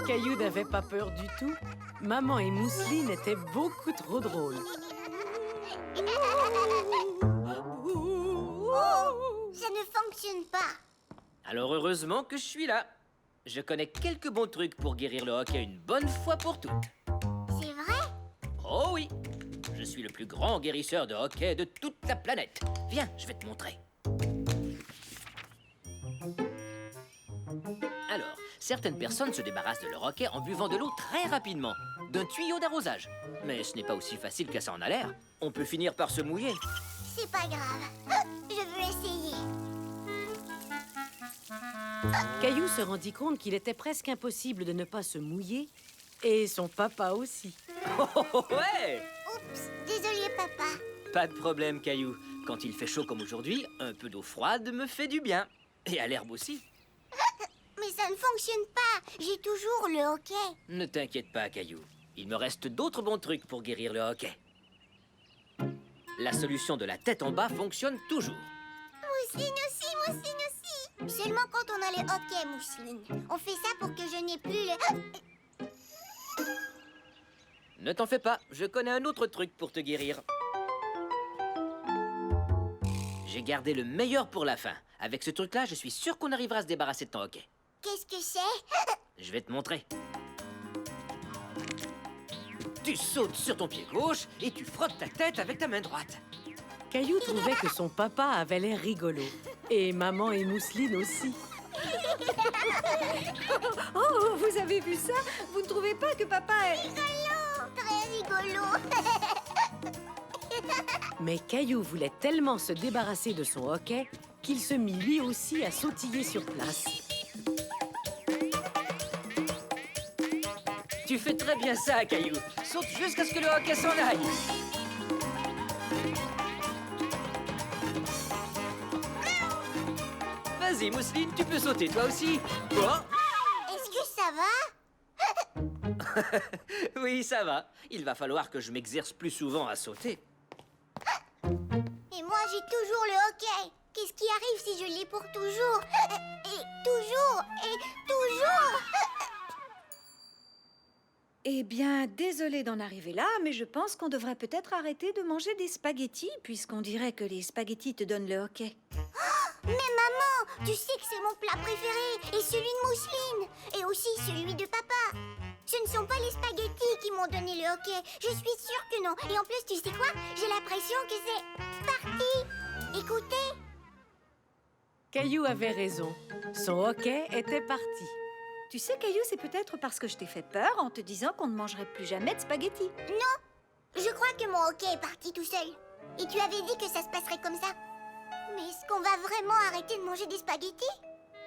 Caillou n'avait pas peur du tout. Maman et Mousseline étaient beaucoup trop drôles. Ça ne fonctionne pas. Alors heureusement que je suis là. Je connais quelques bons trucs pour guérir le hockey une bonne fois pour toutes. C'est vrai? Oh oui! Je suis le plus grand guérisseur de hockey de toute la planète. Viens, je vais te montrer. Alors, certaines personnes se débarrassent de leur hockey en buvant de l'eau très rapidement, d'un tuyau d'arrosage. Mais ce n'est pas aussi facile que ça en a l'air. On peut finir par se mouiller. C'est pas grave. Je veux essayer. Caillou se rendit compte qu'il était presque impossible de ne pas se mouiller, et son papa aussi. Oh, ouais! Oups, désolé papa. Pas de problème, Caillou. Quand il fait chaud comme aujourd'hui, un peu d'eau froide me fait du bien. Et à l'herbe aussi. Mais ça ne fonctionne pas. J'ai toujours le hockey. Ne t'inquiète pas, Caillou. Il me reste d'autres bons trucs pour guérir le hockey. La solution de la tête en bas fonctionne toujours. Mousseline aussi, Mousseline aussi. Seulement quand on a le hockey, Mousseline. On fait ça pour que je n'ai plus le... Ne t'en fais pas, je connais un autre truc pour te guérir. J'ai gardé le meilleur pour la fin. Avec ce truc-là, je suis sûr qu'on arrivera à se débarrasser de ton hockey. Qu'est-ce que c'est? Je vais te montrer. Tu sautes sur ton pied gauche et tu frottes ta tête avec ta main droite. Caillou trouvait que son papa avait l'air rigolo. Et maman et Mousseline aussi. Oh, vous avez vu ça? Vous ne trouvez pas que papa est... Rigolo, très rigolo. Mais Caillou voulait tellement se débarrasser de son hockey qu'il se mit lui aussi à sautiller sur place. Tu fais très bien ça, Caillou. Saute jusqu'à ce que le hockey s'en aille. Vas-y, Mousseline, tu peux sauter toi aussi. Oh! Est-ce que ça va? Oui, ça va. Il va falloir que je m'exerce plus souvent à sauter. Et moi, j'ai toujours le hockey. Qu'est-ce qui arrive si je l'ai pour toujours? Et toujours, et toujours. Eh bien, désolée d'en arriver là, mais je pense qu'on devrait peut-être arrêter de manger des spaghettis, puisqu'on dirait que les spaghettis te donnent le hoquet. Mais maman, tu sais que c'est mon plat préféré, et celui de Mousseline, et aussi celui de papa. Ce ne sont pas les spaghettis qui m'ont donné le hoquet, je suis sûre que non. Et en plus, tu sais quoi? J'ai l'impression que c'est parti. Écoutez. Caillou avait raison. Son hoquet était parti. Tu sais, Caillou, c'est peut-être parce que je t'ai fait peur en te disant qu'on ne mangerait plus jamais de spaghettis. Non, je crois que mon hoquet est parti tout seul. Et tu avais dit que ça se passerait comme ça. Mais est-ce qu'on va vraiment arrêter de manger des spaghettis?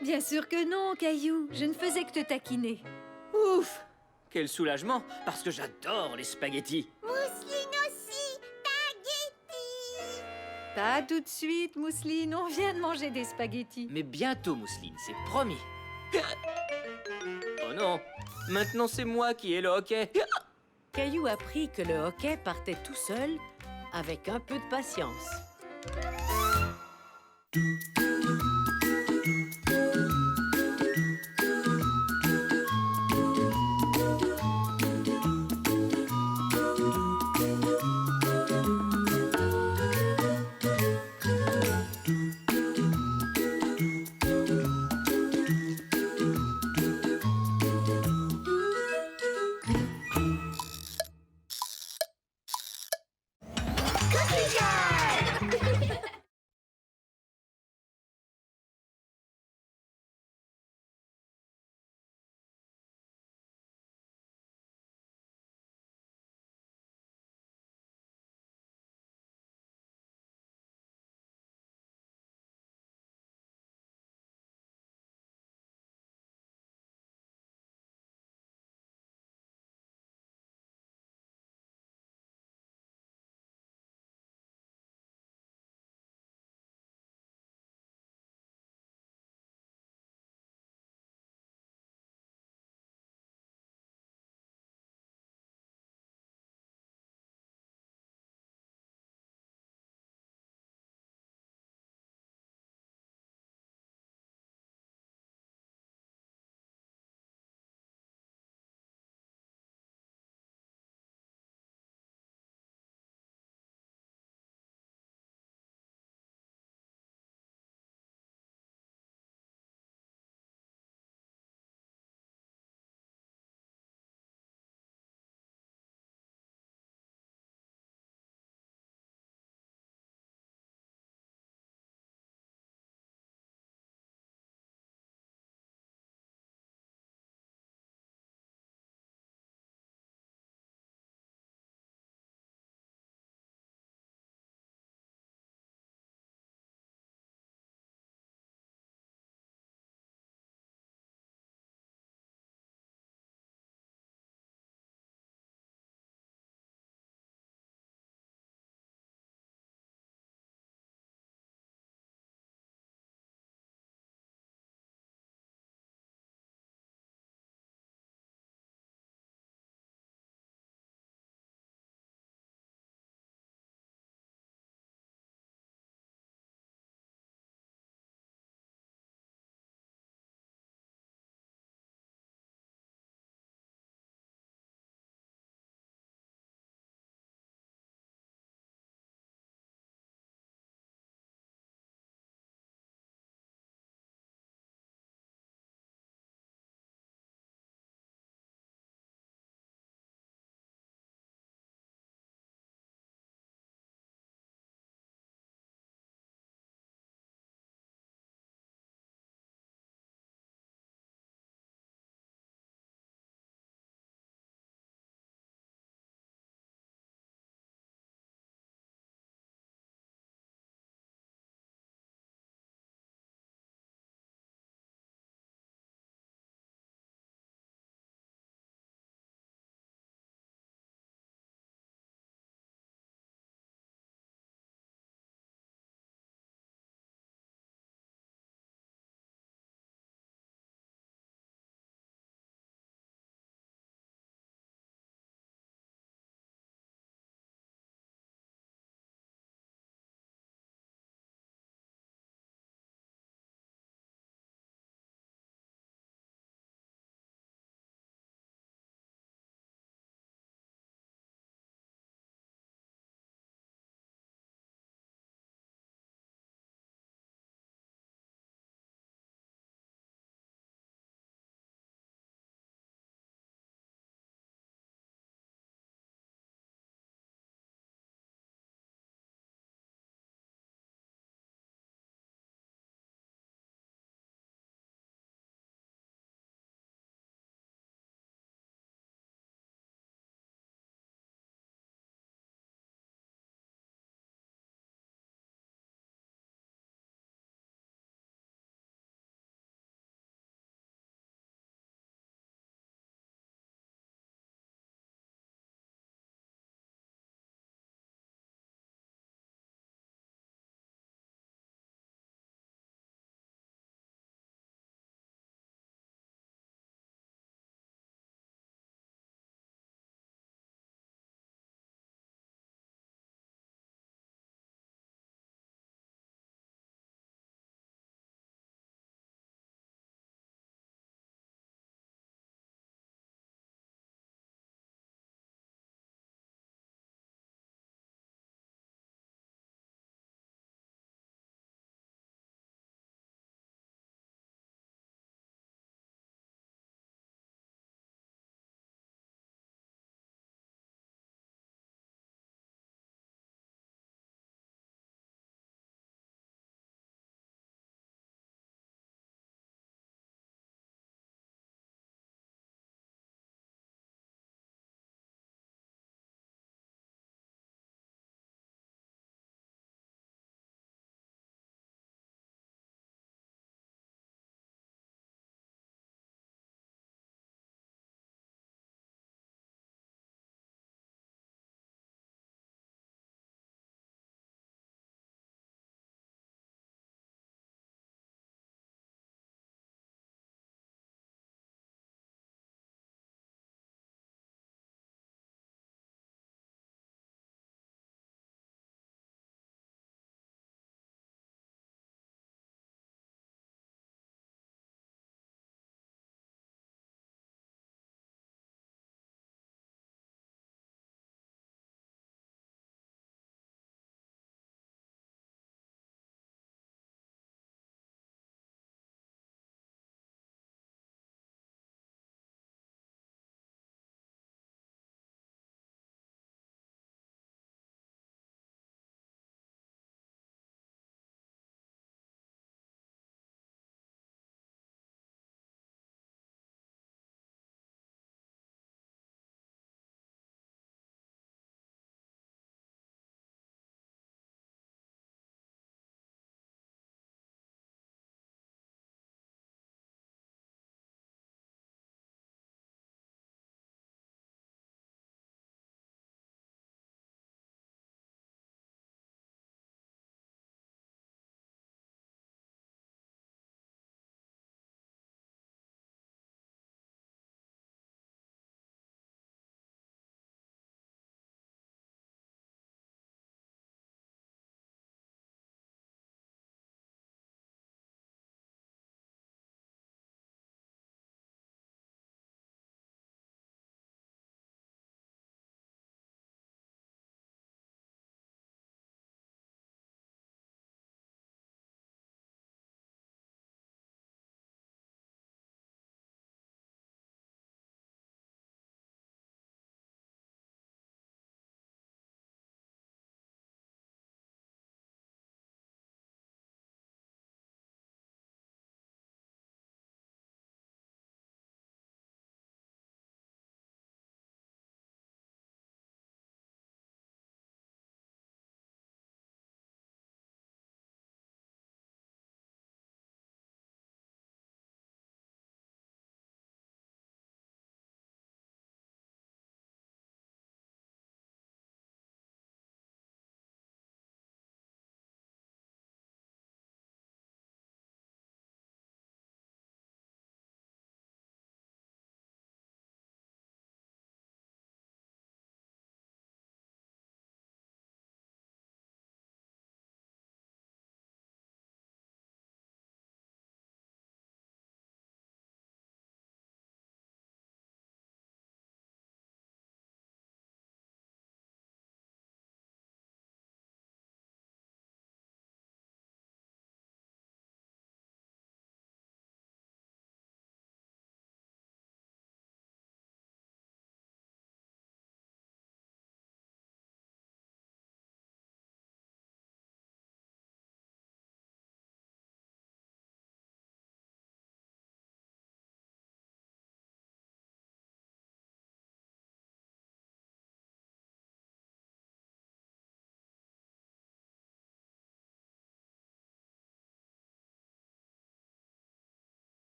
Bien sûr que non, Caillou. Je ne faisais que te taquiner. Ouf! Quel soulagement, parce que j'adore les spaghettis. Mousseline aussi, spaghettis. Pas tout de suite, Mousseline. On vient de manger des spaghettis. Mais bientôt, Mousseline, c'est promis. Oh non, maintenant c'est moi qui ai le hoquet. Caillou apprit que le hoquet partait tout seul avec un peu de patience.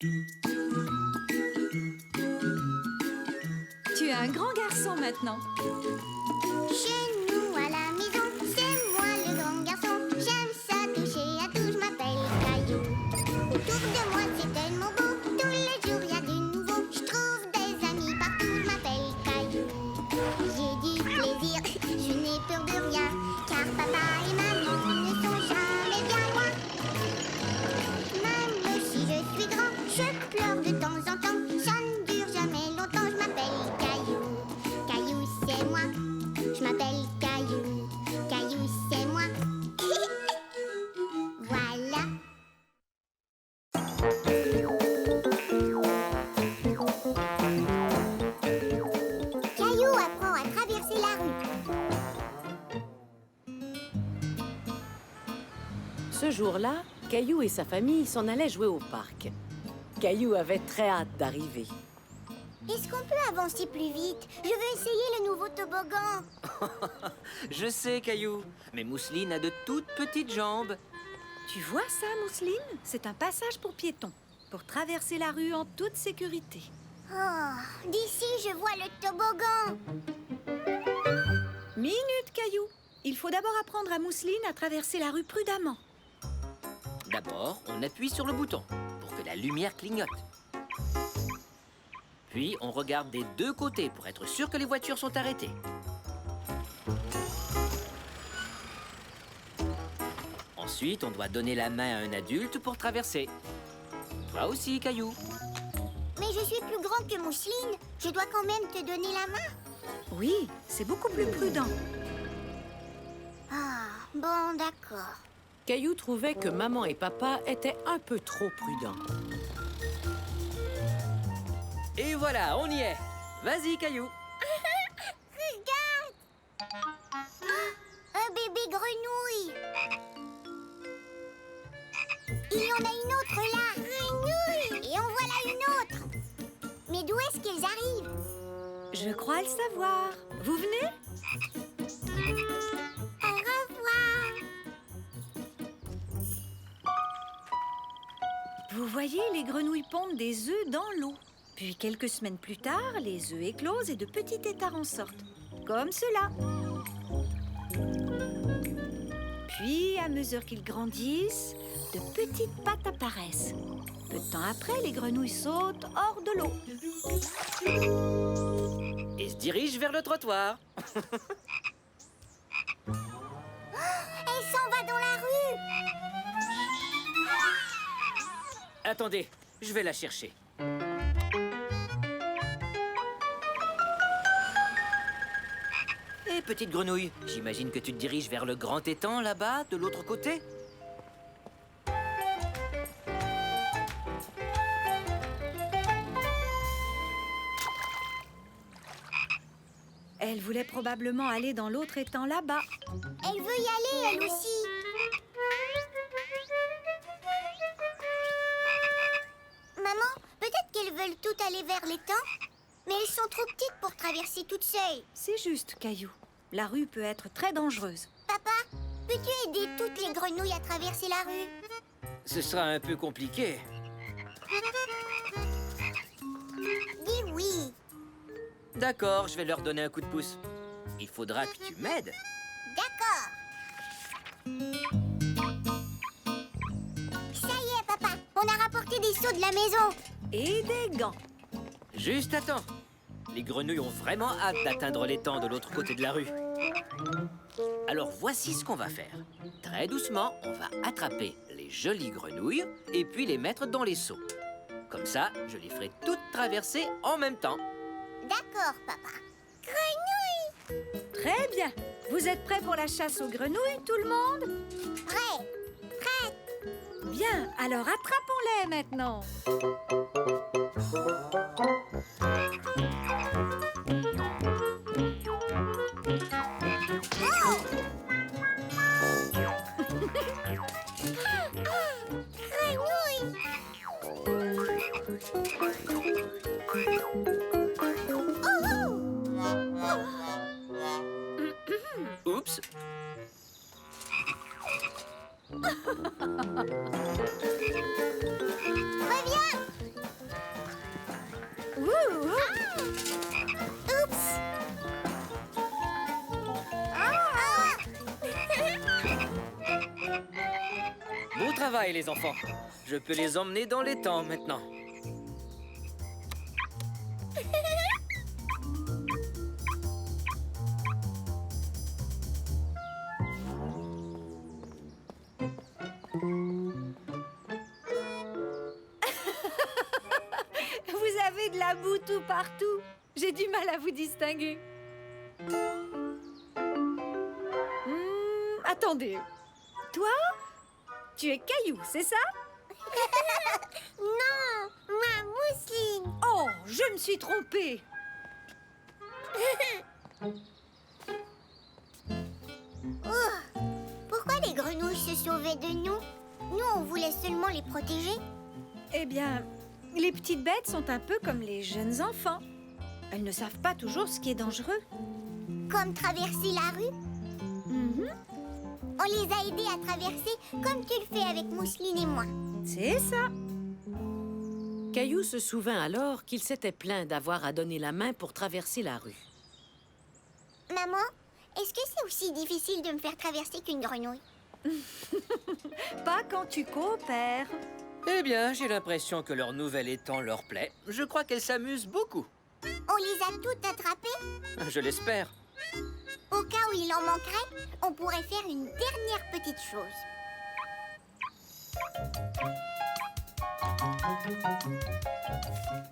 Tu es un grand garçon maintenant. Chez nous à la maison, c'est moi le grand garçon. J'aime ça toucher à tout, je m'appelle Caillou. Autour de moi c'est tellement beau, tous les jours y a du nouveau. Je trouve des amis partout, je m'appelle Caillou. J'ai du plaisir, je n'ai peur de rien, car papa et maman ne sont jamais bien loin. Même si je suis grand, je pleure de temps en temps. Ça ne dure jamais longtemps, je m'appelle Caillou. Caillou c'est moi, je m'appelle Caillou. Caillou c'est moi. Voilà. Caillou apprend à traverser la rue. Ce jour-là, Caillou et sa famille s'en allaient jouer au parc. Caillou avait très hâte d'arriver. Est-ce qu'on peut avancer plus vite? Je veux essayer le nouveau toboggan. Je sais, Caillou, mais Mousseline a de toutes petites jambes. Tu vois ça, Mousseline? C'est un passage pour piétons, pour traverser la rue en toute sécurité. Oh, d'ici je vois le toboggan. Minute, Caillou. Il faut d'abord apprendre à Mousseline à traverser la rue prudemment. D'abord, on appuie sur le bouton pour que la lumière clignote. Puis, on regarde des deux côtés pour être sûr que les voitures sont arrêtées. Ensuite, on doit donner la main à un adulte pour traverser. Toi aussi, Caillou. Mais je suis plus grand que Mousseline. Je dois quand même te donner la main. Oui, c'est beaucoup plus prudent. Ah, bon, d'accord. Caillou trouvait que maman et papa étaient un peu trop prudents. Et voilà, on y est. Vas-y, Caillou. Regarde! Un bébé grenouille. Il y en a une autre là. Grenouille! Et en voilà une autre. Mais d'où est-ce qu'elles arrivent? Je crois le savoir. Vous venez? Au revoir. Vous voyez, les grenouilles pondent des œufs dans l'eau. Puis quelques semaines plus tard, les œufs éclosent et de petits têtards en sortent. Comme cela. Puis, à mesure qu'ils grandissent, de petites pattes apparaissent. Peu de temps après, les grenouilles sautent hors de l'eau. Et se dirige vers le trottoir. Elle s'en va dans la rue. Attendez, je vais la chercher. Hé, petite grenouille, j'imagine que tu te diriges vers le grand étang là-bas, de l'autre côté? Elle voulait probablement aller dans l'autre étang là-bas. Elle veut y aller, elle aussi. Maman, peut-être qu'elles veulent toutes aller vers l'étang, mais elles sont trop petites pour traverser toutes seules. C'est juste, Caillou. La rue peut être très dangereuse. Papa, peux-tu aider toutes les grenouilles à traverser la rue? Ce sera un peu compliqué. Dis oui. D'accord, je vais leur donner un coup de pouce. Il faudra que tu m'aides. D'accord. Ça y est, papa. On a rapporté des seaux de la maison. Et des gants. Juste à temps. Les grenouilles ont vraiment hâte d'atteindre l'étang de l'autre côté de la rue. Alors voici ce qu'on va faire. Très doucement, on va attraper les jolies grenouilles et puis les mettre dans les seaux. Comme ça, je les ferai toutes traverser en même temps. D'accord, papa. Grenouille. Très bien. Vous êtes prêts pour la chasse aux grenouilles, tout le monde? Prêt. Prête. Bien, alors attrapons-les maintenant. Oups. Reviens. travail, les enfants. Je peux les emmener dans les temps maintenant. Vous avez de la boue tout partout. J'ai du mal à vous distinguer. Attendez. Toi, tu es Caillou, c'est ça? Non, moi, Mousseline. Oh, je me suis trompée. Oh, pourquoi les grenouilles se sauvaient de nous? Nous, on voulait seulement les protéger. Eh bien, les petites bêtes sont un peu comme les jeunes enfants. Elles ne savent pas toujours ce qui est dangereux. Comme traverser la rue. On les a aidés à traverser comme tu le fais avec Mousseline et moi. C'est ça. Caillou se souvint alors qu'il s'était plaint d'avoir à donner la main pour traverser la rue. Maman, est-ce que c'est aussi difficile de me faire traverser qu'une grenouille? Pas quand tu coopères. Eh bien, j'ai l'impression que leur nouvel étang leur plaît. Je crois qu'elles s'amusent beaucoup. On les a toutes attrapées? Je l'espère. Au cas où il en manquerait, on pourrait faire une dernière petite chose.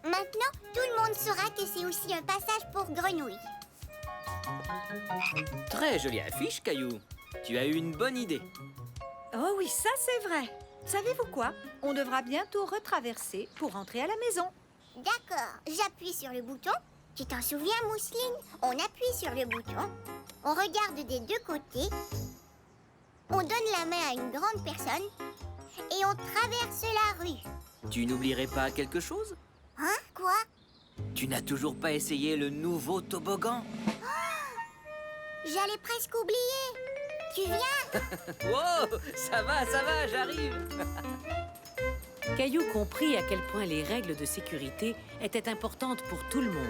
Maintenant, tout le monde saura que c'est aussi un passage pour grenouilles. Très jolie affiche, Caillou. Tu as eu une bonne idée. Oh oui, ça c'est vrai. Savez-vous quoi? On devra bientôt retraverser pour rentrer à la maison. D'accord, j'appuie sur le bouton. Tu t'en souviens, Mousseline? On appuie sur le bouton, on regarde des deux côtés, on donne la main à une grande personne et on traverse la rue. Tu n'oublierais pas quelque chose? Hein? Quoi? Tu n'as toujours pas essayé le nouveau toboggan? J'allais presque oublier. Tu viens? Wow, ça va, j'arrive. Caillou comprit à quel point les règles de sécurité étaient importantes pour tout le monde.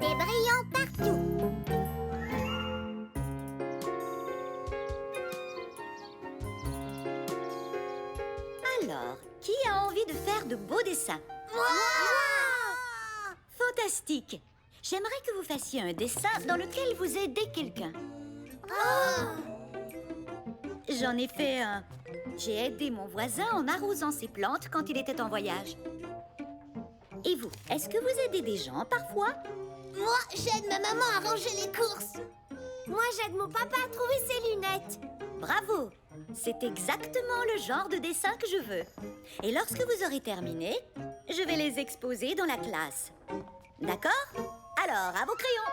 Des brillants partout. Alors, qui a envie de faire de beaux dessins? Fantastique! J'aimerais que vous fassiez un dessin dans lequel vous aidez quelqu'un. J'en ai fait un. J'ai aidé mon voisin en arrosant ses plantes quand il était en voyage. Et vous, est-ce que vous aidez des gens parfois? Moi, j'aide ma maman à ranger les courses. Moi, j'aide mon papa à trouver ses lunettes. Bravo! C'est exactement le genre de dessin que je veux. Et lorsque vous aurez terminé, je vais les exposer dans la classe. D'accord? Alors, à vos crayons!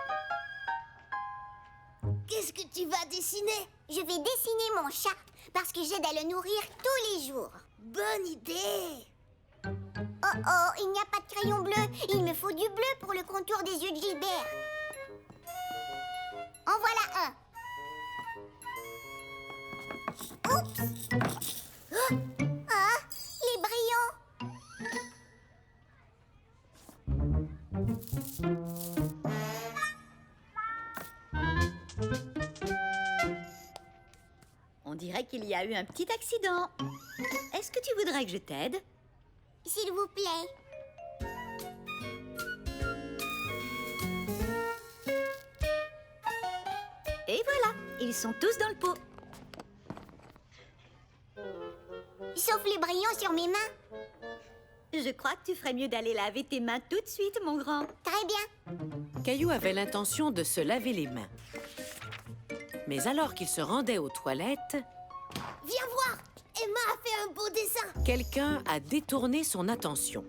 Qu'est-ce que tu vas dessiner? Je vais dessiner mon chat parce que j'aide à le nourrir tous les jours. Bonne idée! Oh oh, il n'y a pas de crayon bleu. Il me faut du bleu pour le contour des yeux de Gilbert. En voilà un. Oups! Ah, les brillants! On dirait qu'il y a eu un petit accident. Est-ce que tu voudrais que je t'aide? S'il vous plaît. Et voilà, ils sont tous dans le pot. Sauf les brillants sur mes mains. Je crois que tu ferais mieux d'aller laver tes mains tout de suite, mon grand. Très bien. Caillou avait l'intention de se laver les mains. Mais alors qu'il se rendait aux toilettes, Viens voir! Emma a fait un beau dessin. quelqu'un a détourné son attention.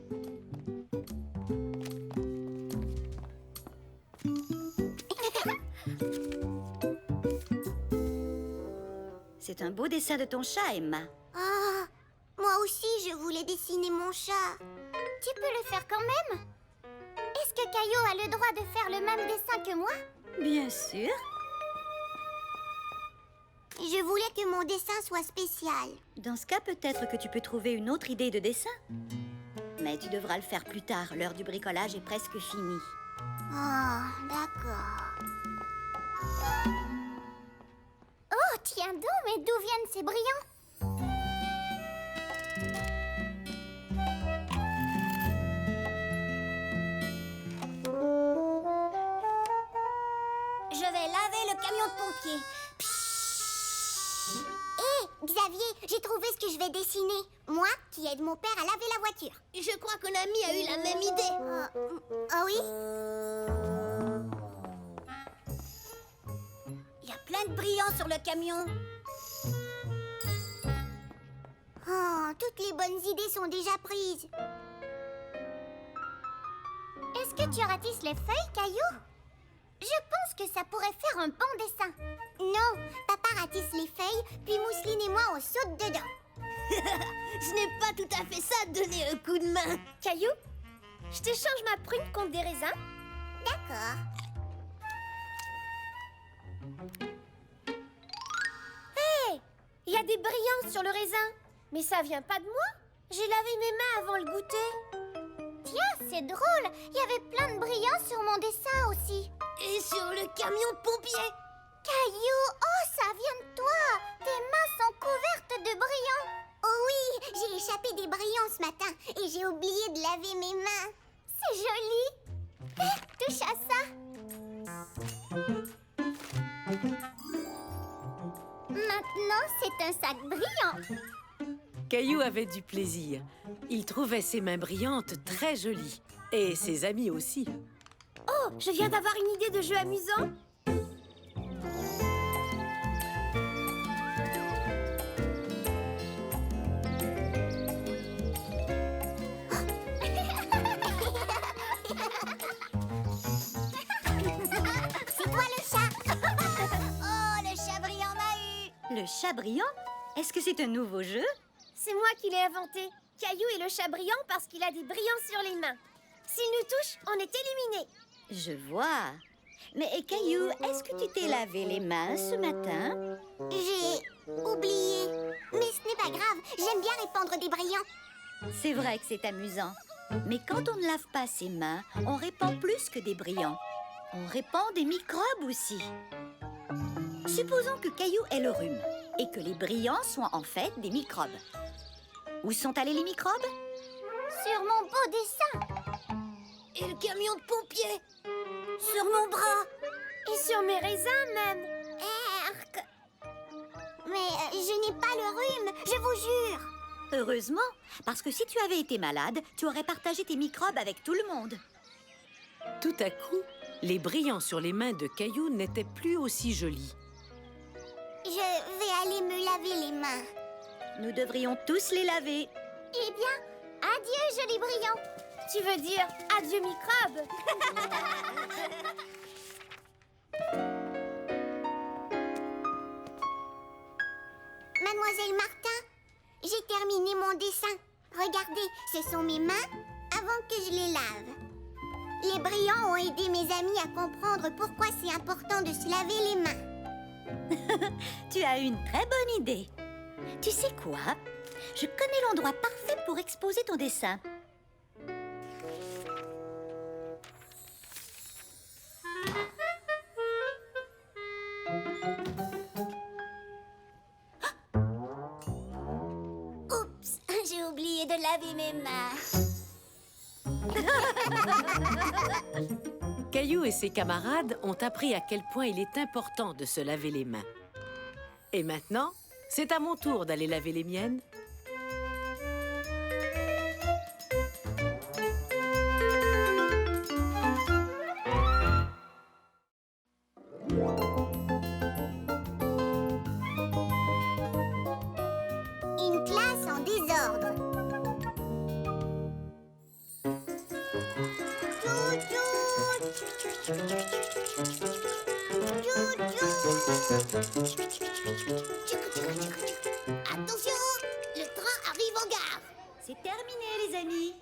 C'est un beau dessin de ton chat, Emma. Ah, moi aussi, je voulais dessiner mon chat. Tu peux le faire quand même? Est-ce que Caillou a le droit de faire le même dessin que moi? Bien sûr. Je voulais que mon dessin soit spécial. Dans ce cas, peut-être que tu peux trouver une autre idée de dessin. Mais tu devras le faire plus tard. L'heure du bricolage est presque finie. Oh, d'accord. Oh, tiens donc, mais d'où viennent ces brillants? Je vais laver le camion de pompiers. Hé, Xavier, j'ai trouvé ce que je vais dessiner. Moi, qui aide mon père à laver la voiture. Je crois que Nami a eu la même idée. Oh oui? Il y a plein de brillants sur le camion. Oh, toutes les bonnes idées sont déjà prises. Est-ce que tu ratisses les feuilles, Caillou? Je pense que ça pourrait faire un bon dessin. Non, papa ratisse les feuilles, puis Mousseline et moi on saute dedans. Ce n'est pas tout à fait ça, donner un coup de main. Caillou, je t'échange ma prune contre des raisins. D'accord. Hé, il y a des brillants sur le raisin. Mais ça vient pas de moi. J'ai lavé mes mains avant le goûter. Tiens, c'est drôle. Il y avait plein de brillants sur mon dessin aussi. Et sur le camion de pompiers. Caillou, oh, ça vient de toi. Tes mains sont couvertes de brillants. Oh oui, j'ai échappé des brillants ce matin et j'ai oublié de laver mes mains. C'est joli. Touche à ça. Maintenant, c'est un sac brillant. Caillou avait du plaisir. Il trouvait ses mains brillantes très jolies. Et ses amis aussi. Oh, je viens d'avoir une idée de jeu amusant. C'est toi le chat. Oh, le chat brillant m'a eu. Le chat brillant? Est-ce que c'est un nouveau jeu? C'est moi qui l'ai inventé. Caillou est le chat brillant parce qu'il a des brillants sur les mains. S'il nous touche, on est éliminé. Je vois. Mais Caillou, est-ce que tu t'es lavé les mains ce matin? J'ai oublié. Mais ce n'est pas grave, j'aime bien répandre des brillants. C'est vrai que c'est amusant. Mais quand on ne lave pas ses mains, on répand plus que des brillants. On répand des microbes aussi. Supposons que Caillou ait le rhume et que les brillants soient en fait des microbes. Où sont allés les microbes? Sur mon beau dessin. Et le camion de pompiers. Sur mon bras. Et sur mes raisins même. Erk. Mais je n'ai pas le rhume, je vous jure. Heureusement, parce que si tu avais été malade, tu aurais partagé tes microbes avec tout le monde. Tout à coup, les brillants sur les mains de Caillou n'étaient plus aussi jolis. Je vais aller me laver les mains. Nous devrions tous les laver. Eh bien, adieu, joli brillant. Tu veux dire adieu microbes? Mademoiselle Martin, j'ai terminé mon dessin. Regardez, ce sont mes mains avant que je les lave. Les brillants ont aidé mes amis à comprendre pourquoi c'est important de se laver les mains. Tu as une très bonne idée. Tu sais quoi? Je connais l'endroit parfait pour exposer ton dessin. Oups, j'ai oublié de laver mes mains. Caillou et ses camarades ont appris à quel point il est important de se laver les mains. Et maintenant, c'est à mon tour d'aller laver les miennes. Une classe en désordre. Attention, le train arrive en gare. C'est terminé, les amis.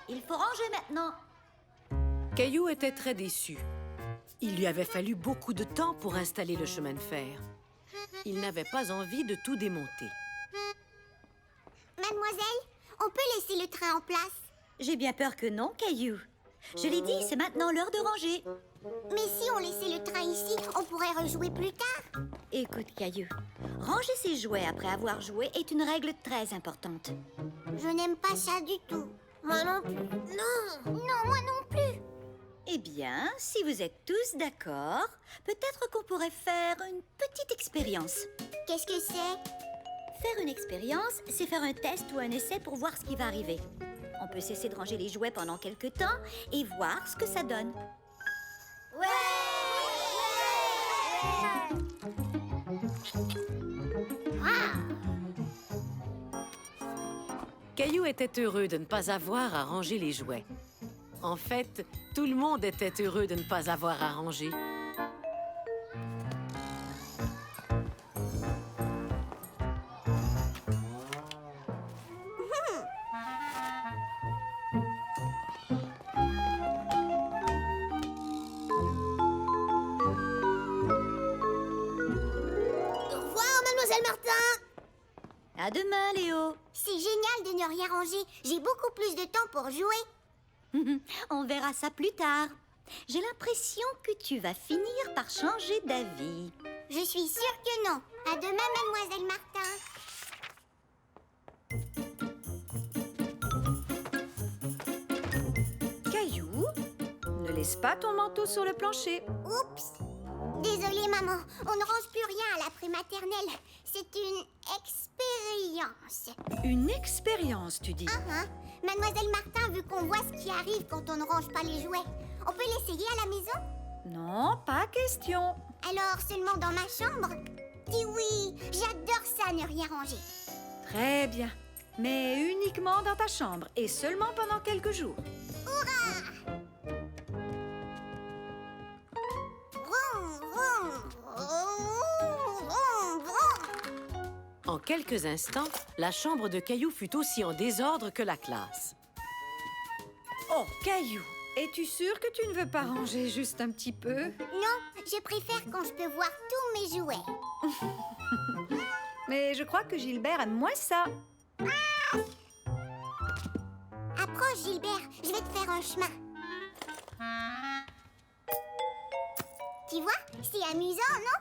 Il faut ranger maintenant. Caillou était très déçu. Il lui avait fallu beaucoup de temps pour installer le chemin de fer. Il n'avait pas envie de tout démonter. Mademoiselle, on peut laisser le train en place? J'ai bien peur que non, Caillou. Je l'ai dit, c'est maintenant l'heure de ranger. Mais si on laissait le train ici, on pourrait rejouer plus tard. Écoute, Caillou, ranger ses jouets après avoir joué est une règle très importante. Je n'aime pas ça du tout. Moi non plus. Non. Non, moi non plus. Eh bien, si vous êtes tous d'accord, peut-être qu'on pourrait faire une petite expérience. Qu'est-ce que c'est? Faire une expérience, c'est faire un test ou un essai pour voir ce qui va arriver. On peut cesser de ranger les jouets pendant quelques temps et voir ce que ça donne. Caillou était heureux de ne pas avoir à ranger les jouets. En fait, tout le monde était heureux de ne pas avoir à ranger. Au revoir, Mademoiselle Martin. À demain, Léo. C'est génial de ne rien ranger. J'ai beaucoup plus de temps pour jouer. On verra ça plus tard. J'ai l'impression que tu vas finir par changer d'avis. Je suis sûre que non. À demain, Mademoiselle Martin. Caillou, ne laisse pas ton manteau sur le plancher. Oups. Désolée, maman. On ne range plus rien à la prématernelle. C'est une expérience. Une expérience, tu dis. Ah, Mademoiselle Martin veut qu'on voit ce qui arrive quand on ne range pas les jouets. On peut l'essayer à la maison? Non, pas question. Alors seulement dans ma chambre? Dis oui, j'adore ça, ne rien ranger. Très bien. Mais uniquement dans ta chambre et seulement pendant quelques jours. Vroom, vroom, vroom, vroom, vroom. En quelques instants, la chambre de Caillou fut aussi en désordre que la classe. Oh, Caillou, es-tu sûr que tu ne veux pas ranger juste un petit peu? Non, je préfère quand je peux voir tous mes jouets. Mais je crois que Gilbert aime moins ça. Approche, Gilbert, je vais te faire un chemin. Tu vois, c'est amusant, non?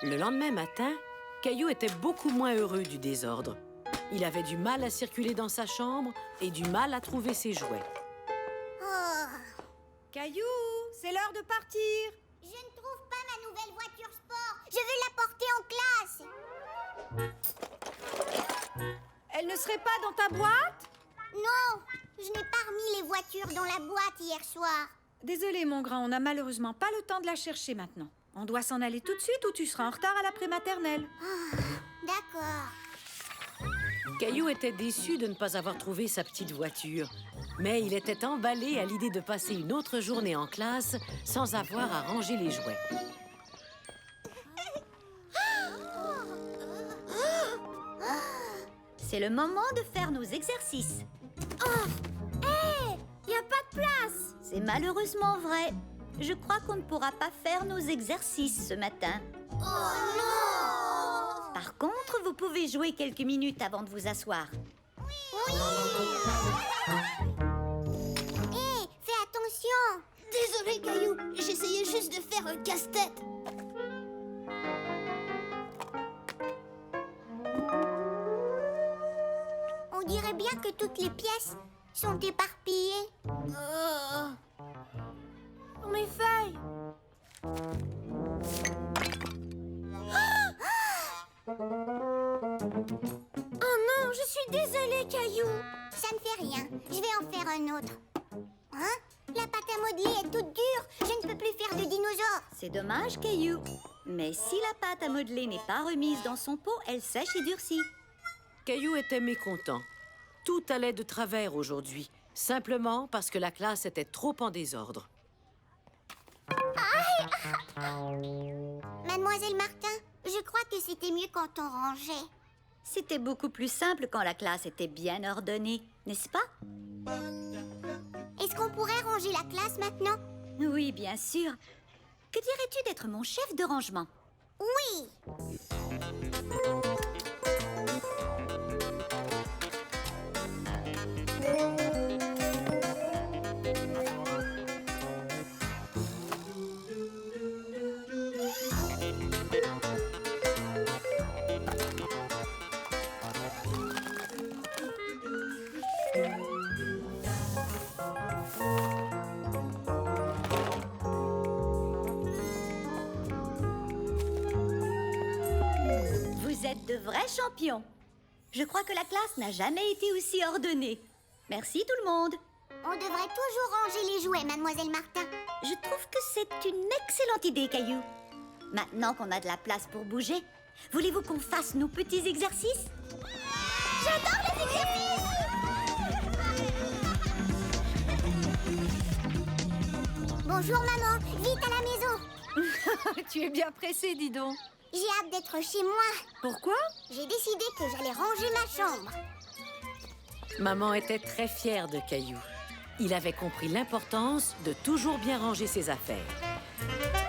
Le lendemain matin, Caillou était beaucoup moins heureux du désordre. Il avait du mal à circuler dans sa chambre et du mal à trouver ses jouets. Oh, Caillou, c'est l'heure de partir. je ne trouve pas ma nouvelle voiture sport. Je veux la porter en classe. Elle ne serait pas dans ta boîte? Non, je n'ai pas remis les voitures dans la boîte hier soir. Désolé, mon grand, on n'a malheureusement pas le temps de la chercher maintenant. On doit s'en aller tout de suite ou tu seras en retard à la prématernelle. D'accord. Caillou était déçu de ne pas avoir trouvé sa petite voiture. Mais il était emballé à l'idée de passer une autre journée en classe sans avoir à ranger les jouets. C'est le moment de faire nos exercices. Y a pas de place. C'est malheureusement vrai. Je crois qu'on ne pourra pas faire nos exercices ce matin. Oh non. Par contre, vous pouvez jouer quelques minutes avant de vous asseoir. Hé, fais attention. Désolé, Caillou. J'essayais juste de faire un casse-tête. On dirait bien que toutes les pièces sont éparpillées. Pour mes feuilles. Oh non, je suis désolée, Caillou. Ça ne fait rien. Je vais en faire un autre. Hein? La pâte à modeler est toute dure. Je ne peux plus faire de dinosaures. C'est dommage, Caillou. Mais si la pâte à modeler n'est pas remise dans son pot, elle sèche et durcit. Caillou était mécontent. Tout allait de travers aujourd'hui, simplement parce que la classe était trop en désordre. Mademoiselle Martin, je crois que c'était mieux quand on rangeait. C'était beaucoup plus simple quand la classe était bien ordonnée, n'est-ce pas? Est-ce qu'on pourrait ranger la classe maintenant? Oui, bien sûr. Que dirais-tu d'être mon chef de rangement? Oui. vrai champion. Je crois que la classe n'a jamais été aussi ordonnée. Merci tout le monde. On devrait toujours ranger les jouets, mademoiselle Martin. Je trouve que c'est une excellente idée, Caillou. Maintenant qu'on a de la place pour bouger, voulez-vous qu'on fasse nos petits exercices? J'adore les exercices! Bonjour, maman. Vite à la maison. Tu es bien pressée, dis donc. J'ai hâte d'être chez moi. Pourquoi? J'ai décidé que j'allais ranger ma chambre. Maman était très fière de Caillou. Il avait compris l'importance de toujours bien ranger ses affaires.